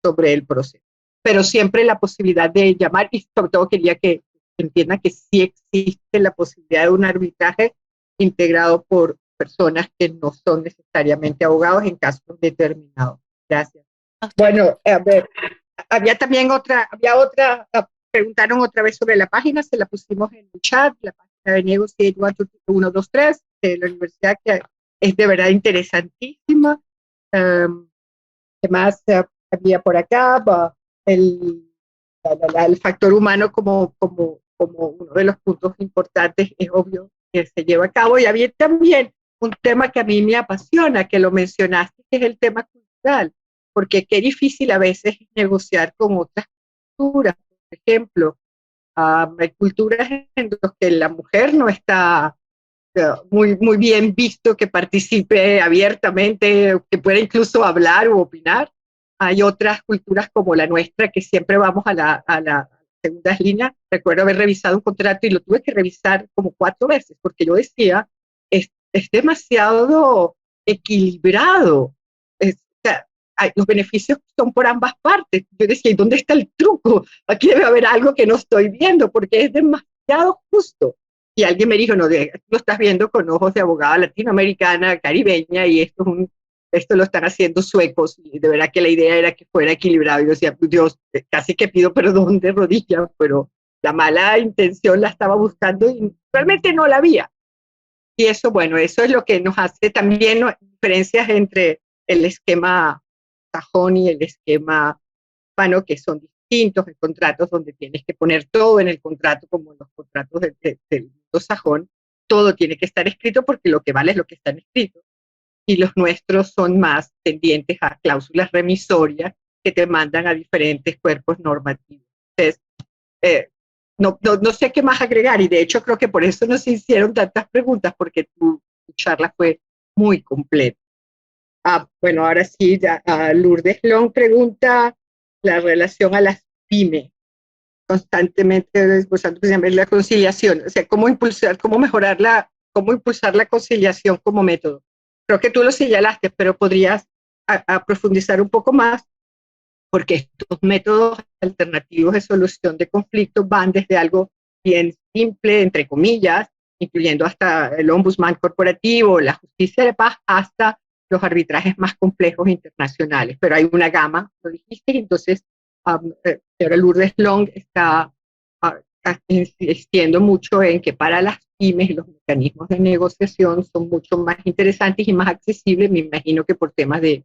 el proceso. Pero siempre la posibilidad de llamar, y sobre todo quería que entiendan que sí existe la posibilidad de un arbitraje integrado por personas que no son necesariamente abogados en casos determinados. Gracias. Bueno, a ver, había preguntaron otra vez sobre la página, se la pusimos en el chat, la página de Negotiate 123 de la universidad, que es de verdad interesantísima. ¿Qué más había por acá? El factor humano como uno de los puntos importantes, es obvio que se lleva a cabo. Y había también un tema que a mí me apasiona, que lo mencionaste, que es el tema cultural, porque qué difícil a veces negociar con otras culturas. Por ejemplo, hay culturas en las que la mujer no está muy bien visto que participe abiertamente, que pueda incluso hablar o opinar. Hay otras culturas como la nuestra que siempre vamos a la segunda línea. Recuerdo haber revisado un contrato y lo tuve que revisar como 4 veces porque yo decía, es demasiado equilibrado. Los beneficios son por ambas partes. Yo decía, ¿y dónde está el truco? Aquí debe haber algo que no estoy viendo porque es demasiado justo. Y alguien me dijo, no, lo estás viendo con ojos de abogada latinoamericana, caribeña, y esto lo están haciendo suecos, y de verdad que la idea era que fuera equilibrado. Y yo decía, Dios, casi que pido perdón de rodillas, pero la mala intención la estaba buscando y realmente no la había. Y eso, bueno, eso es lo que nos hace también diferencias entre el esquema sajón y el esquema hispano, que son distintos. Hay contratos donde tienes que poner todo en el contrato, como en los contratos del mundo sajón. Todo tiene que estar escrito porque lo que vale es lo que está escrito. Y los nuestros son más tendientes a cláusulas remisorias que te mandan a diferentes cuerpos normativos. Entonces, no sé qué más agregar, y de hecho creo que por eso nos hicieron tantas preguntas, porque tu charla fue muy completa. Bueno, ahora sí, Lourdes Long pregunta la relación a las pymes, constantemente esbozando la conciliación, o sea, cómo impulsar la conciliación como método. Creo que tú lo señalaste, pero podrías profundizar un poco más, porque estos métodos alternativos de solución de conflictos van desde algo bien simple, entre comillas, incluyendo hasta el ombudsman corporativo, la justicia de paz, hasta los arbitrajes más complejos internacionales. Pero hay una gama, lo dijiste, y entonces señora Lourdes Long está insistiendo mucho en que para las pymes los mecanismos de negociación son mucho más interesantes y más accesibles, me imagino que por temas de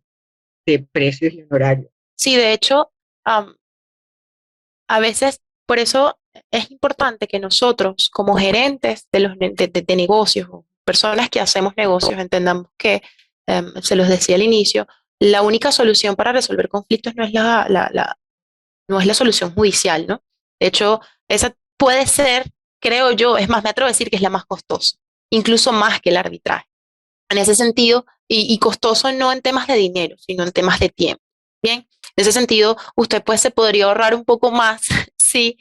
precios y honorarios. Sí, de hecho, a veces, por eso es importante que nosotros, como gerentes de negocios, o personas que hacemos negocios, entendamos que, se los decía al inicio, la única solución para resolver conflictos no es no es la solución judicial, ¿no? De hecho, esa puede ser, creo yo, es más, me atrevo a decir que es la más costosa, incluso más que el arbitraje. En ese sentido, y costoso no en temas de dinero, sino en temas de tiempo. Bien, en ese sentido, usted pues se podría ahorrar un poco más si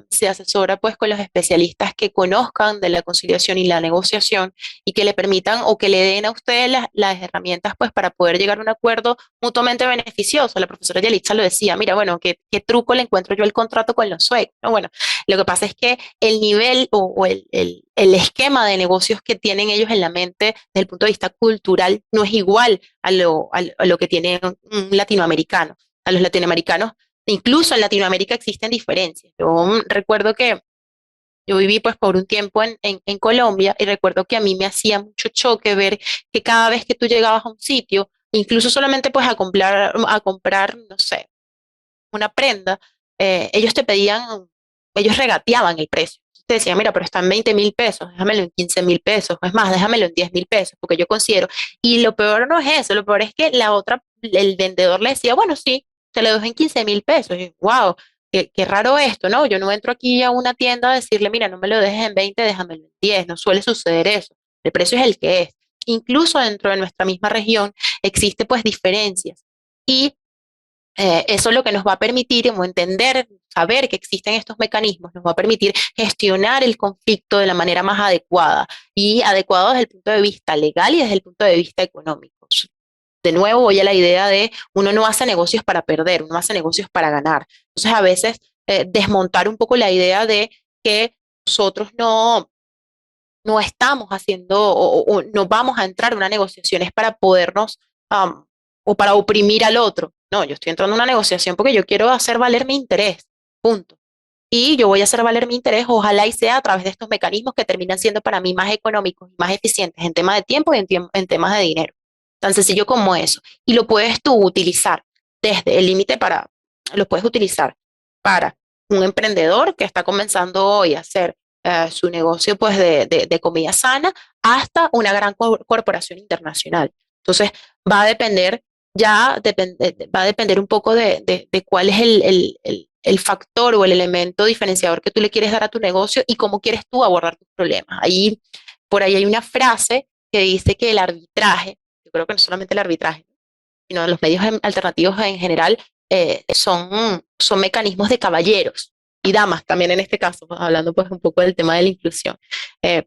se asesora pues con los especialistas que conozcan de la conciliación y la negociación y que le permitan o que le den a usted las herramientas pues para poder llegar a un acuerdo mutuamente beneficioso. La profesora Yelitza lo decía, mira, bueno, ¿qué truco le encuentro yo al contrato con los suecos? ¿No? Bueno, lo que pasa es que el nivel o el esquema de negocios que tienen ellos en la mente desde el punto de vista cultural no es igual a lo que tiene un latinoamericano. A los latinoamericanos, incluso en Latinoamérica existen diferencias. Yo recuerdo que yo viví pues por un tiempo en Colombia y recuerdo que a mí me hacía mucho choque ver que cada vez que tú llegabas a un sitio, incluso solamente pues a comprar, no sé, una prenda, ellos te pedían, ellos regateaban el precio. Te decía, mira, pero está en 20.000 pesos, déjamelo en 15.000 pesos, es más, déjamelo en 10.000 pesos, porque yo considero, y lo peor no es eso, lo peor es que el vendedor le decía, bueno, sí, te lo dejo en 15.000 pesos, y wow, qué raro esto, ¿no? Yo no entro aquí a una tienda a decirle, mira, no me lo dejes en 20, déjamelo en 10, no suele suceder eso, el precio es el que es. Incluso dentro de nuestra misma región existe pues diferencias. Y eso es lo que nos va a permitir, como entender, saber que existen estos mecanismos, nos va a permitir gestionar el conflicto de la manera más adecuada y adecuado desde el punto de vista legal y desde el punto de vista económico. De nuevo voy a la idea de uno no hace negocios para perder, uno hace negocios para ganar. Entonces a veces desmontar un poco la idea de que nosotros no estamos haciendo o no vamos a entrar en una negociación es para podernos o para oprimir al otro. No, yo estoy entrando en una negociación porque yo quiero hacer valer mi interés, punto. Y yo voy a hacer valer mi interés, ojalá y sea a través de estos mecanismos que terminan siendo para mí más económicos y más eficientes en temas de tiempo y en temas de dinero. Tan sencillo como eso. Y lo puedes tú utilizar desde el límite lo puedes utilizar para un emprendedor que está comenzando hoy a hacer su negocio pues de comida sana hasta una gran corporación internacional. Entonces va a depender va a depender un poco de cuál es el factor o el elemento diferenciador que tú le quieres dar a tu negocio y cómo quieres tú abordar tus problemas. Por ahí hay una frase que dice que el arbitraje, yo creo que no solamente el arbitraje, sino los medios alternativos en general, son mecanismos de caballeros y damas también en este caso, hablando pues un poco del tema de la inclusión.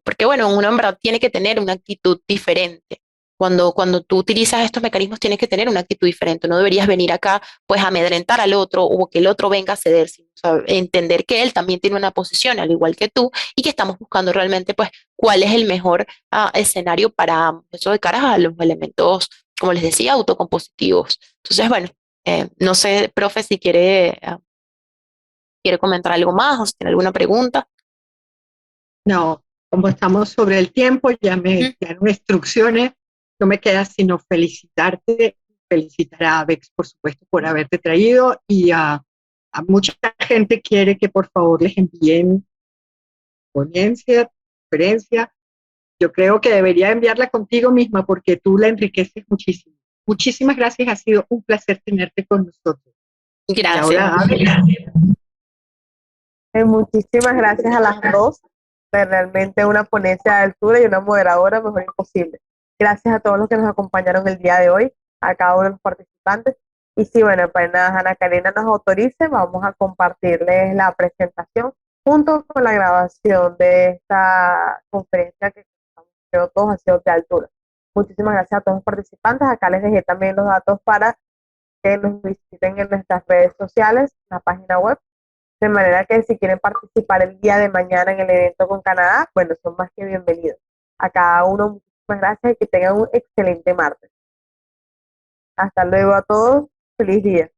Porque bueno, uno en verdad tiene que tener una actitud diferente. Cuando tú utilizas estos mecanismos tienes que tener una actitud diferente. No deberías venir acá pues a amedrentar al otro o que el otro venga a ceder, sino entender que él también tiene una posición al igual que tú y que estamos buscando realmente pues cuál es el mejor escenario para ambos. Eso de cara a los elementos, como les decía, autocompositivos. Entonces, bueno, no sé, profe, si quiere comentar algo más o si tiene alguna pregunta. No, como estamos sobre el tiempo, ya me dieron instrucciones, no me queda sino felicitarte, felicitar a Avex, por supuesto, por haberte traído, y a mucha gente quiere que por favor les envíen ponencia, conferencia. Yo creo que debería enviarla contigo misma porque tú la enriqueces muchísimo. Muchísimas gracias, ha sido un placer tenerte con nosotros. Gracias. Y ahora, Muchísimas gracias a las dos. Realmente una ponencia de altura y una moderadora mejor imposible. Gracias a todos los que nos acompañaron el día de hoy, a cada uno de los participantes. Y sí, bueno, apenas Ana Karina nos autorice, vamos a compartirles la presentación junto con la grabación de esta conferencia que creo todos ha sido de altura. Muchísimas gracias a todos los participantes. Acá les dejé también los datos para que nos visiten en nuestras redes sociales, la página web, de manera que si quieren participar el día de mañana en el evento con Canadá, bueno, son más que bienvenidos. A cada uno, muchísimas gracias y que tengan un excelente martes. Hasta luego a todos. Feliz día.